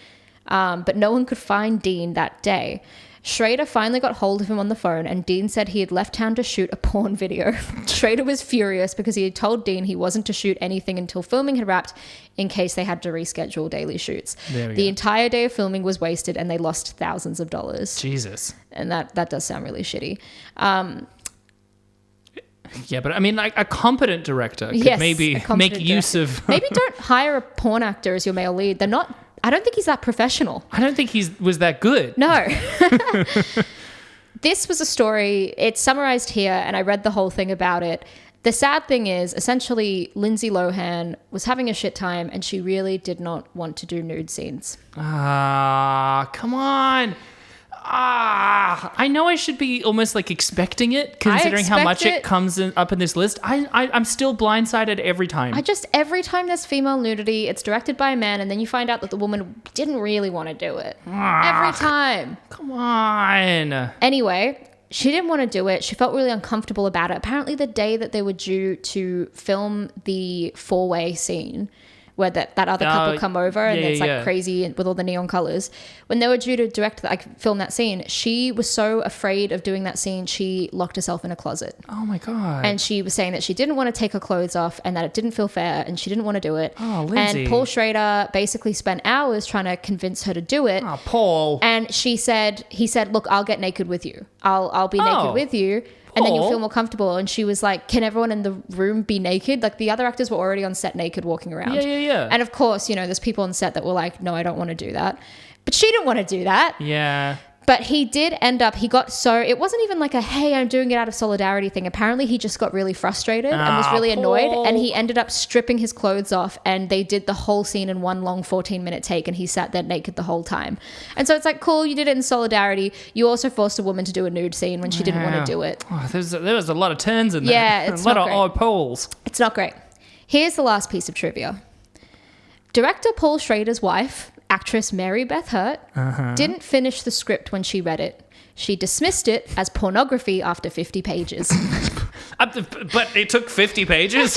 Speaker 1: but no one could find Dean that day. Schrader finally got hold of him on the phone, and Dean said he had left town to shoot a porn video. Schrader was furious because he had told Dean he wasn't to shoot anything until filming had wrapped in case they had to reschedule daily shoots. The entire day of filming was wasted and they lost thousands of dollars.
Speaker 2: Jesus.
Speaker 1: And that does sound really shitty.
Speaker 2: Yeah, but I mean, like, a competent director could maybe make use of...
Speaker 1: Maybe don't hire a porn actor as your male lead. They're not... I don't think he's that professional.
Speaker 2: I don't think he was that good.
Speaker 1: No. This was a story. It's summarized here, and I read the whole thing about it. The sad thing is, essentially, Lindsay Lohan was having a shit time, and she really did not want to do nude scenes.
Speaker 2: Come on. I know I should be almost like expecting it, considering how much it comes up in this list. I'm still blindsided every time.
Speaker 1: Every time there's female nudity, it's directed by a man, and then you find out that the woman didn't really want to do it. Every time.
Speaker 2: Come on.
Speaker 1: Anyway, she didn't want to do it. She felt really uncomfortable about it. Apparently, the day that they were due to film the 4-way scene, where that other couple come over and it's like crazy with all the neon colors. When they were due to film that scene, she was so afraid of doing that scene, she locked herself in a closet.
Speaker 2: Oh my God.
Speaker 1: And she was saying that she didn't want to take her clothes off and that it didn't feel fair and she didn't want to do it.
Speaker 2: Oh, Lindsay.
Speaker 1: And Paul Schrader basically spent hours trying to convince her to do it.
Speaker 2: Oh, Paul.
Speaker 1: And he said, look, I'll get naked with you. I'll be naked with you. And then you'll feel more comfortable. And she was like, can everyone in the room be naked? Like, the other actors were already on set naked walking around.
Speaker 2: Yeah.
Speaker 1: And of course, there's people on set that were like, no, I don't want to do that. But she didn't want to do that.
Speaker 2: Yeah.
Speaker 1: But he did end up, it wasn't even like a, hey, I'm doing it out of solidarity thing. Apparently he just got really frustrated and was really annoyed, and he ended up stripping his clothes off, and they did the whole scene in one long 14-minute take, and he sat there naked the whole time. And so it's like, cool, you did it in solidarity. You also forced a woman to do a nude scene when she didn't want to do it.
Speaker 2: Oh, there was a lot of turns in there.
Speaker 1: Yeah, it's
Speaker 2: a lot of odd poles.
Speaker 1: It's not great. Here's the last piece of trivia. Director Paul Schrader's wife, actress Mary Beth Hurt, didn't finish the script when she read it. She dismissed it as pornography after 50 pages.
Speaker 2: But it took 50 pages?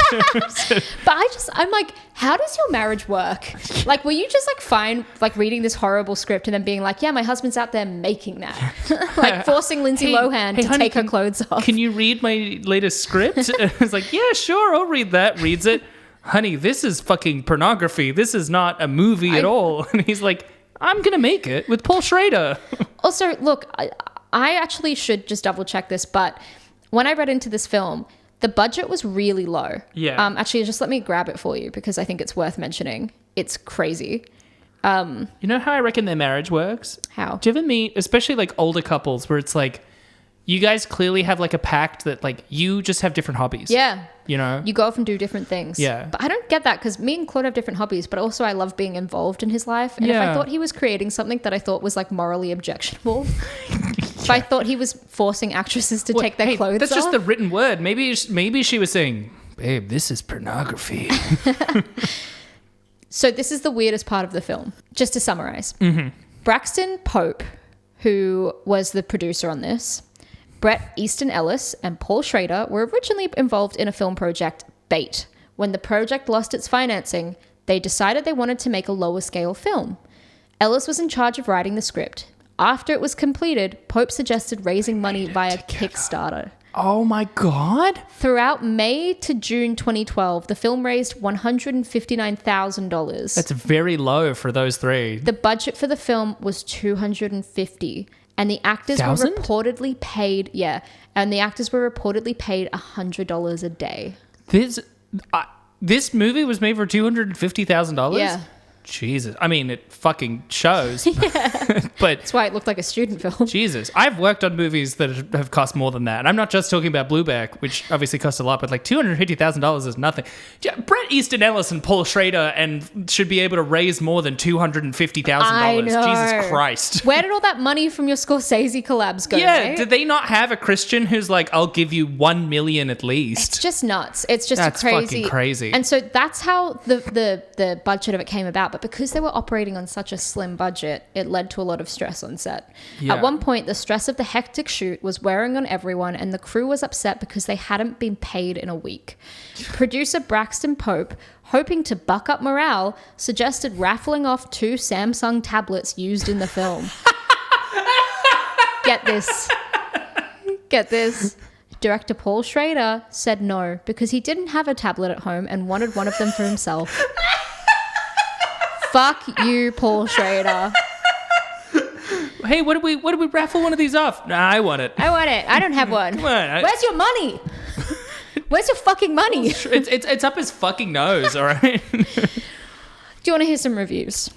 Speaker 1: But I'm like, how does your marriage work? Like, were you just like fine, like reading this horrible script and then being like, yeah, my husband's out there making that. Like forcing Lindsay Lohan to
Speaker 2: honey,
Speaker 1: take her clothes off.
Speaker 2: Can you read my latest script? It's like, yeah, sure, I'll read that. Reads it. Honey, this is fucking pornography. This is not a movie at all. And he's like, I'm going to make it with Paul Schrader.
Speaker 1: Also, look, I actually should just double check this, but when I read into this film, the budget was really low.
Speaker 2: Yeah.
Speaker 1: Actually, just let me grab it for you because I think it's worth mentioning. It's crazy.
Speaker 2: You know how I reckon their marriage works?
Speaker 1: How?
Speaker 2: Do you ever meet, especially like older couples where it's like, you guys clearly have like a pact that like you just have different hobbies.
Speaker 1: Yeah.
Speaker 2: You know?
Speaker 1: You go off and do different things.
Speaker 2: Yeah.
Speaker 1: But I don't get that because me and Claude have different hobbies, but also I love being involved in his life. And if I thought he was creating something that I thought was like morally objectionable, if I thought he was forcing actresses to take their clothes off.
Speaker 2: That's just the written word. Maybe she was saying, babe, this is pornography.
Speaker 1: So this is the weirdest part of the film. Just to summarize. Braxton Pope, who was the producer on this, Bret Easton Ellis and Paul Schrader were originally involved in a film project, Bait. When the project lost its financing, they decided they wanted to make a lower scale film. Ellis was in charge of writing the script. After it was completed, Pope suggested raising money via Kickstarter.
Speaker 2: Oh my God.
Speaker 1: Throughout May to June 2012, the film raised $159,000.
Speaker 2: That's very low for those three.
Speaker 1: The budget for the film was $250,000. And the actors were reportedly paid, $100 a day.
Speaker 2: This movie was made for $250,000?
Speaker 1: Yeah.
Speaker 2: Jesus. I mean, it fucking shows.
Speaker 1: Yeah.
Speaker 2: But
Speaker 1: that's why it looked like a student film.
Speaker 2: Jesus. I've worked on movies that have cost more than that. And I'm not just talking about Blueback, which obviously cost a lot, but like $250,000 is nothing. Bret Easton Ellis and Paul Schrader should be able to raise more than $250,000. Jesus Christ.
Speaker 1: Where did all that money from your Scorsese collabs go?
Speaker 2: Yeah.
Speaker 1: Mate?
Speaker 2: Did they not have a Christian who's like, I'll give you $1 million at least?
Speaker 1: It's just nuts. It's just
Speaker 2: that's fucking crazy.
Speaker 1: And so that's how the budget of it came about. But because they were operating on such a slim budget, it led to a lot of stress on set. Yeah. At one point, the stress of the hectic shoot was wearing on everyone, and the crew was upset because they hadn't been paid in a week. Producer Braxton Pope, hoping to buck up morale, suggested raffling off 2 Samsung tablets used in the film. Get this. Director Paul Schrader said no because he didn't have a tablet at home and wanted one of them for himself. Fuck you, Paul Schrader.
Speaker 2: Hey, what do we raffle one of these off? Nah, I want it.
Speaker 1: I don't have one.
Speaker 2: Come on.
Speaker 1: Where's your money? Where's your fucking money?
Speaker 2: It's up his fucking nose, all right?
Speaker 1: Do you want to hear some reviews?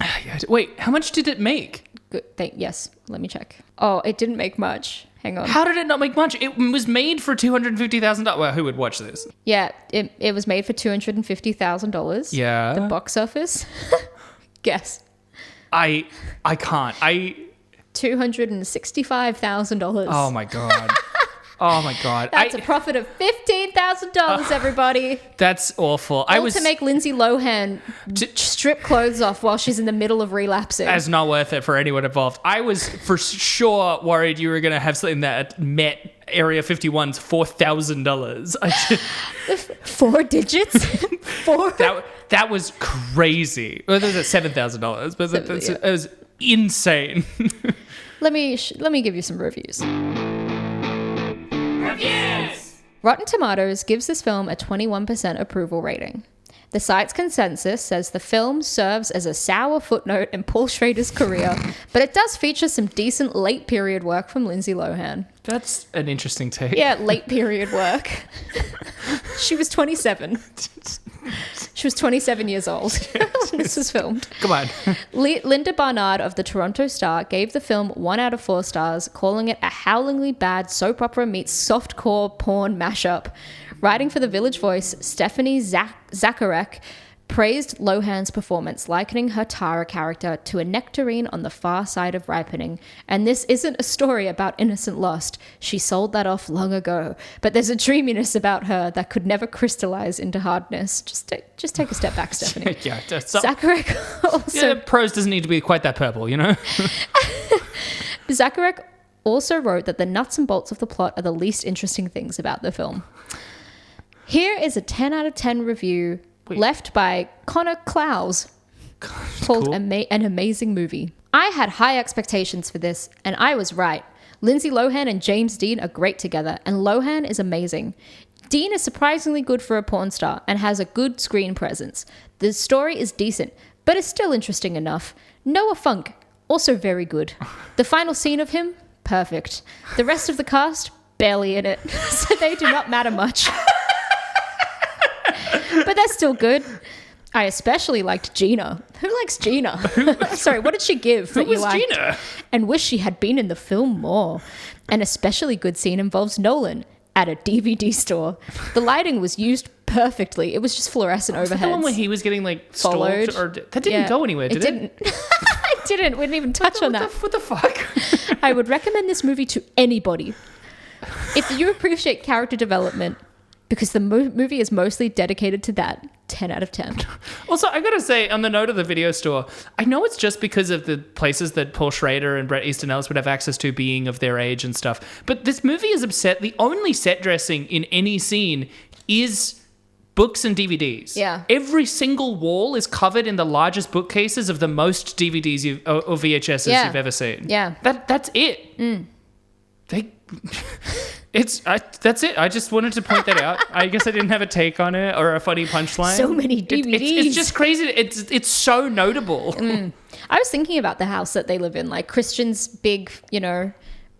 Speaker 2: Wait, how much did it make?
Speaker 1: Good. Yes, let me check. Oh, it didn't make much. Hang on.
Speaker 2: How did it not make much? It was made for $250,000. Well, who would watch this?
Speaker 1: Yeah, it was made for $250,000.
Speaker 2: Yeah.
Speaker 1: The box office. Guess.
Speaker 2: I can't.
Speaker 1: $265,000.
Speaker 2: Oh my God. Oh my God.
Speaker 1: That's a profit of $15,000, everybody.
Speaker 2: That's awful.
Speaker 1: All to make Lindsay Lohan strip clothes off while she's in the middle of relapsing.
Speaker 2: That's not worth it for anyone involved. I was for sure worried you were going to have something that met Area 51's $4,000.
Speaker 1: 4 digits? 4?
Speaker 2: That was crazy. Well, that was $7,000, but it was insane.
Speaker 1: Let me give you some reviews. Reviews! Rotten Tomatoes gives this film a 21% approval rating. The site's consensus says the film serves as a sour footnote in Paul Schrader's career, but it does feature some decent late period work from Lindsay Lohan.
Speaker 2: That's an interesting take.
Speaker 1: Yeah, late period work. She was 27. She was 27 years old when this was filmed.
Speaker 2: Come on.
Speaker 1: Linda Barnard of the Toronto Star gave the film 1 out of 4 stars, calling it a howlingly bad soap opera meets softcore porn mashup. Writing for The Village Voice, Stephanie Zacharek praised Lohan's performance, likening her Tara character to a nectarine on the far side of ripening. And this isn't a story about innocent lust. She sold that off long ago. But there's a dreaminess about her that could never crystallize into hardness. Just take a step back, Stephanie.
Speaker 2: Yeah,
Speaker 1: Zacharek also...
Speaker 2: Yeah, prose doesn't need to be quite that purple, you know?
Speaker 1: Zacharek also wrote that the nuts and bolts of the plot are the least interesting things about the film. Here is a 10 out of 10 review left by Connor Clowes called cool. An amazing movie. I had high expectations for this, and I was right. Lindsay Lohan and James Dean are great together, and Lohan is amazing. Dean is surprisingly good for a porn star and has a good screen presence. The story is decent, but is still interesting enough. Noah Funk, also very good. The final scene of him, perfect. The rest of the cast, barely in it, so they do not matter much. But they're still good. I especially liked Gina. Who likes Gina? Sorry, what did she give that you liked?
Speaker 2: Gina?
Speaker 1: And wish she had been in the film more. An especially good scene involves Nolan at a DVD store. The lighting was used perfectly. It was just fluorescent overheads.
Speaker 2: The one where he was getting like
Speaker 1: followed.
Speaker 2: That didn't go anywhere, did it?
Speaker 1: It didn't. It didn't. We didn't even touch on that.
Speaker 2: What the fuck?
Speaker 1: I would recommend this movie to anybody. If you appreciate character development, because the movie is mostly dedicated to that. 10 out of 10.
Speaker 2: Also, I gotta say, on the note of the video store, I know it's just because of the places that Paul Schrader and Bret Easton Ellis would have access to being of their age and stuff, but this movie is upset. The only set dressing in any scene is books and DVDs.
Speaker 1: Yeah.
Speaker 2: Every single wall is covered in the largest bookcases of the most DVDs or VHSs you've ever seen.
Speaker 1: Yeah.
Speaker 2: That's it. That's it. I just wanted to point that out. I guess I didn't have a take on it or a funny punchline.
Speaker 1: So many DVDs.
Speaker 2: It's just crazy. It's so notable.
Speaker 1: I was thinking about the house that they live in, like Christian's big,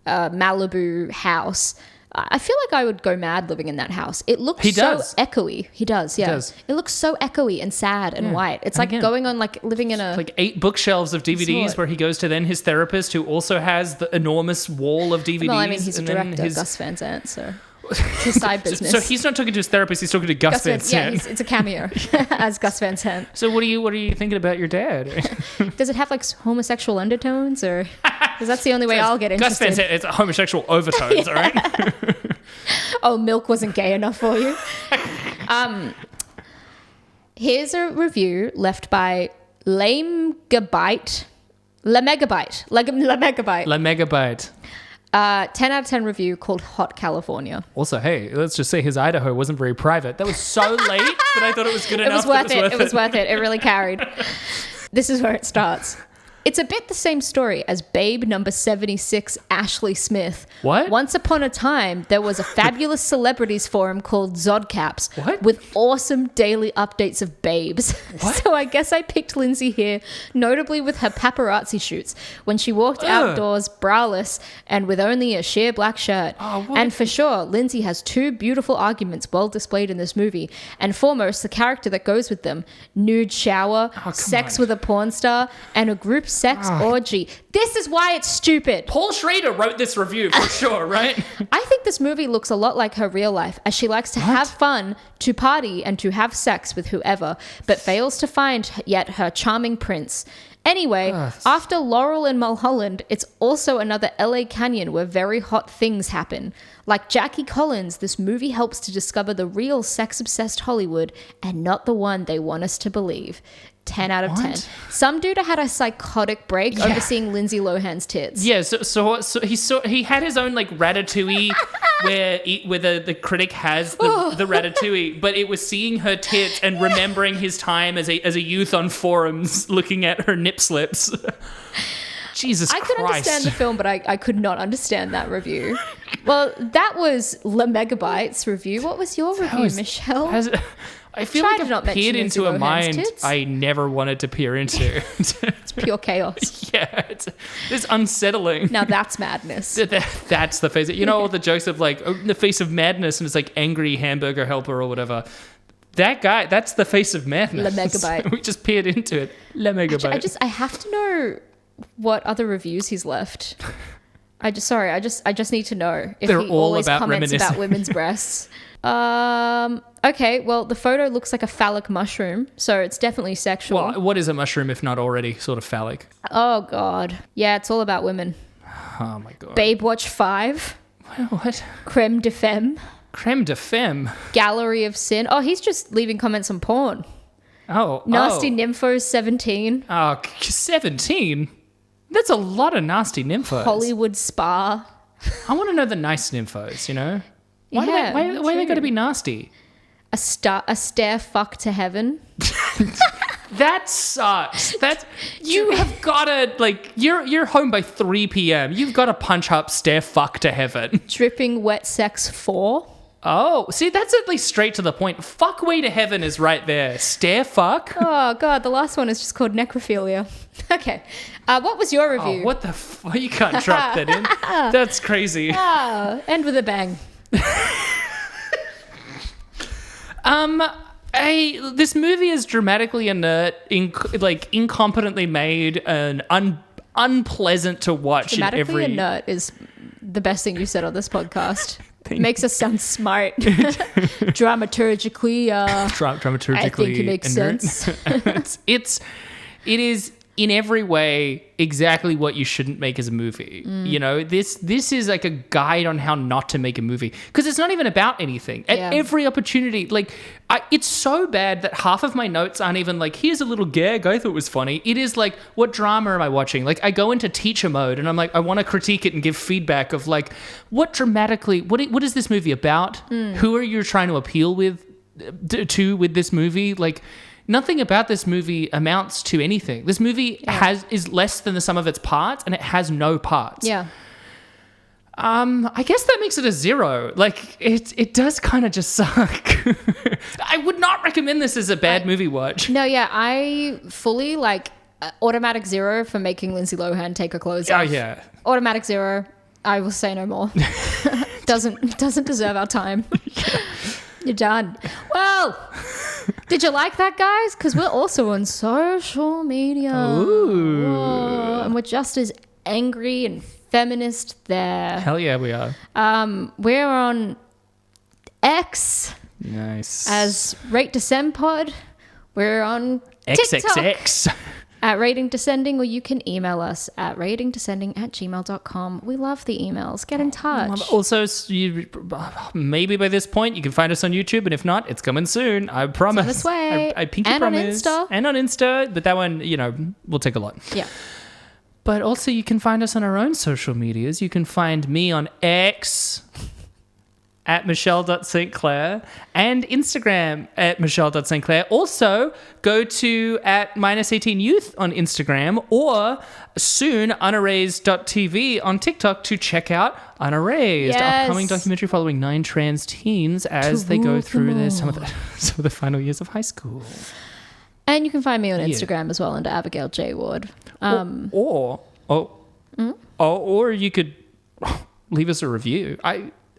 Speaker 1: Malibu house. I feel like I would go mad living in that house. It looks so echoey. He does, yeah. It looks so echoey and sad and white. It's like going on, like living in a...
Speaker 2: Like 8 bookshelves of DVDs where he goes to then his therapist who also has the enormous wall of DVDs.
Speaker 1: Well, I mean, he's a director, Gus Van Sant, so... It's his side business.
Speaker 2: So he's not talking to his therapist, he's talking to Gus Van Sant.
Speaker 1: Yeah, it's a cameo as Gus Van Sant.
Speaker 2: So what are you thinking about your dad?
Speaker 1: Does it have like homosexual undertones, or because that's the only way I'll get interested.
Speaker 2: Gus Van Sant, it's homosexual overtones, all right?
Speaker 1: Oh, milk wasn't gay enough for you. Here's a review left by Lamegabite. 10 out of 10 review called Hot California.
Speaker 2: Also, hey, let's just say his Idaho wasn't very private. That was so late, but I thought it was good enough.
Speaker 1: It was worth it. It really carried. This is where it starts. It's a bit the same story as Babe number 76, Ashley Smith.
Speaker 2: What?
Speaker 1: Once upon a time, there was a fabulous celebrities forum called Zodcaps.
Speaker 2: What?
Speaker 1: With awesome daily updates of babes.
Speaker 2: What?
Speaker 1: So I guess I picked Lindsay here, notably with her paparazzi shoots, when she walked outdoors braless and with only a sheer black shirt.
Speaker 2: Oh, what?
Speaker 1: And for sure, Lindsay has 2 beautiful arguments well displayed in this movie. And foremost, the character that goes with them. Nude shower, sex with a porn star, and a group sex orgy. This is why it's stupid.
Speaker 2: Paul Schrader wrote this review for sure, right?
Speaker 1: I think this movie looks a lot like her real life, as she likes to have fun, to party, and to have sex with whoever, but fails to find yet her charming prince. Anyway, after Laurel and Mulholland, it's also another LA Canyon where very hot things happen. Like Jackie Collins, this movie helps to discover the real sex-obsessed Hollywood and not the one they want us to believe. 10 out of 10. Some dude had a psychotic break over seeing Lindsay Lohan's tits.
Speaker 2: Yeah, so he had his own like Ratatouille where the critic has the Ratatouille, but it was seeing her tits and remembering his time as a youth on forums looking at her nip slips. Jesus Christ.
Speaker 1: I could understand the film, but I could not understand that review. Well, that was La Megabytes review. What was your review, Michelle?
Speaker 2: I feel
Speaker 1: Try
Speaker 2: like
Speaker 1: to not
Speaker 2: I've
Speaker 1: mention
Speaker 2: peered
Speaker 1: Lindsay
Speaker 2: into a
Speaker 1: Lohan's
Speaker 2: mind
Speaker 1: tits.
Speaker 2: I never wanted to peer into.
Speaker 1: It's pure chaos.
Speaker 2: Yeah, it's unsettling.
Speaker 1: Now that's madness.
Speaker 2: That's the face. You know all the jokes of like the face of madness, and it's like angry hamburger helper or whatever. That guy, that's the face of madness.
Speaker 1: Le Megabyte.
Speaker 2: We just peered into it. Le Megabyte.
Speaker 1: Actually, I have to know what other reviews he's left. I just need to know if
Speaker 2: They're
Speaker 1: he
Speaker 2: all
Speaker 1: always
Speaker 2: about
Speaker 1: comments
Speaker 2: reminiscing.
Speaker 1: about women's breasts. Okay, well, the photo looks like a phallic mushroom, so it's definitely sexual.
Speaker 2: Well, what is a mushroom if not already sort of phallic?
Speaker 1: Oh, God. Yeah, it's all about women.
Speaker 2: Oh, my God.
Speaker 1: Babe Watch 5.
Speaker 2: What?
Speaker 1: Creme de Femme.
Speaker 2: Creme de femme.
Speaker 1: Gallery of Sin. Oh, he's just leaving comments on porn.
Speaker 2: Oh.
Speaker 1: Nasty
Speaker 2: oh.
Speaker 1: Nymphos 17.
Speaker 2: Oh, 17? That's a lot of nasty nymphos.
Speaker 1: Hollywood Spa.
Speaker 2: I want to know the nice nymphos, you know? Why
Speaker 1: Yeah,
Speaker 2: do they got to be nasty?
Speaker 1: A stare fuck to heaven.
Speaker 2: That sucks. You have got to, like, you're home by 3 p.m. You've got to punch up stare fuck to heaven.
Speaker 1: Dripping Wet Sex 4.
Speaker 2: Oh, see, that's at least straight to the point. Fuck way to heaven is right there. Stare fuck.
Speaker 1: Oh, God, the last one is just called necrophilia. Okay. What was your review?
Speaker 2: Oh, what the fuck? You can't drop that in. That's crazy.
Speaker 1: End with a bang.
Speaker 2: This movie is dramatically inert, incompetently made and unpleasant to watch.
Speaker 1: Dramatically inert is the best thing you said on this podcast. Makes us sound smart. Dramaturgically,
Speaker 2: dramaturgically,
Speaker 1: I think it makes
Speaker 2: inert.
Speaker 1: sense.
Speaker 2: It is in every way exactly what you shouldn't make as a movie. You know, this is like a guide on how not to make a movie, because it's not even about anything. At every opportunity, it's so bad that half of my notes aren't even like, here's a little gag I thought was funny. It is like, what drama am I watching? Like, I go into teacher mode and I'm like, I want to critique it and give feedback of like, what is this movie about? Who are you trying to appeal with this movie? Like, nothing about this movie amounts to anything. This movie is less than the sum of its parts, and it has no parts.
Speaker 1: Yeah.
Speaker 2: I guess that makes it a 0. Like, it does kind of just suck. I would not recommend this as a bad movie watch.
Speaker 1: No, yeah, I fully automatic 0 for making Lindsay Lohan take her clothes off.
Speaker 2: Oh yeah.
Speaker 1: Automatic 0. I will say no more. Doesn't deserve our time. You're done. Well, did you like that, guys? Because we're also on social media.
Speaker 2: Ooh.
Speaker 1: Whoa. And we're just as angry and feminist there.
Speaker 2: Hell yeah, we are.
Speaker 1: We're on X
Speaker 2: Nice.
Speaker 1: as Rate Descend Pod. We're on TikTok
Speaker 2: XXX.
Speaker 1: at Rating Descending, or you can email us at ratingdescending@gmail.com. We love the emails. Get in touch.
Speaker 2: Also, maybe by this point you can find us on YouTube, and if not, it's coming soon. I promise.
Speaker 1: It's on its way.
Speaker 2: I pinky
Speaker 1: And
Speaker 2: promise.
Speaker 1: on Insta.
Speaker 2: And on Insta, but that one, will take a lot.
Speaker 1: Yeah.
Speaker 2: But also, you can find us on our own social medias. You can find me on X at michelle.st.clair and Instagram at michelle.st.clair. Also, go to at -18youth on Instagram, or soon unerased.tv on TikTok to check out Unerased,
Speaker 1: Yes.
Speaker 2: upcoming documentary following 9 trans teens as they go through some of the final years of high school.
Speaker 1: And you can find me on Instagram as well under Abigail J. Ward.
Speaker 2: Or you could leave us a review.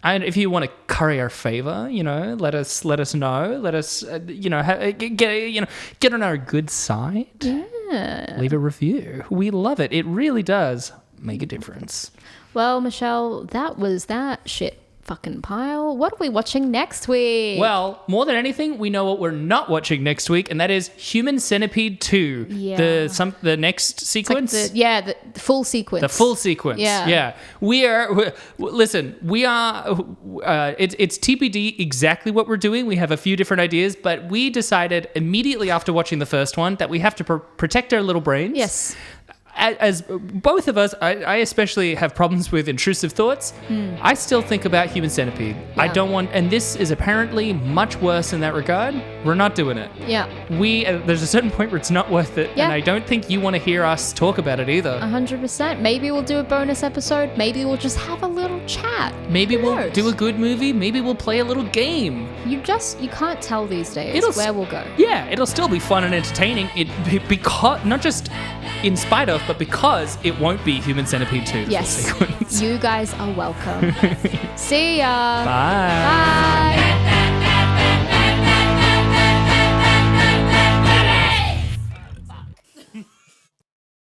Speaker 2: And if you want to curry our favor, let us know. Let us, get on our good side.
Speaker 1: Yeah.
Speaker 2: Leave a review. We love it. It really does make a difference.
Speaker 1: Well, Michelle, that was that shit fucking pile. What are we watching next week?
Speaker 2: Well, more than anything, we know what we're not watching next week, and that is Human Centipede 2.
Speaker 1: Yeah.
Speaker 2: The next sequence.
Speaker 1: The full sequence.
Speaker 2: The full sequence.
Speaker 1: Yeah.
Speaker 2: Listen, it's TBD exactly what we're doing. We have a few different ideas, but we decided immediately after watching the first one that we have to protect our little brains.
Speaker 1: Yes.
Speaker 2: as both of us, I especially have problems with intrusive thoughts. I still think about Human Centipede. I don't want, and this is apparently much worse in that regard. We're not doing it.
Speaker 1: Yeah.
Speaker 2: There's a certain point where it's not worth it, and I don't think you want to hear us talk about it either.
Speaker 1: 100%. Maybe we'll do a bonus episode. Maybe we'll just have a little chat.
Speaker 2: Maybe we'll do a good movie. Maybe we'll play a little game. You
Speaker 1: can't tell these days where we'll go.
Speaker 2: Yeah, it'll still be fun and entertaining. Because not just in spite of, but because it won't be Human Centipede 2.
Speaker 1: Yes. You guys are welcome. See ya.
Speaker 2: Bye.
Speaker 1: Bye.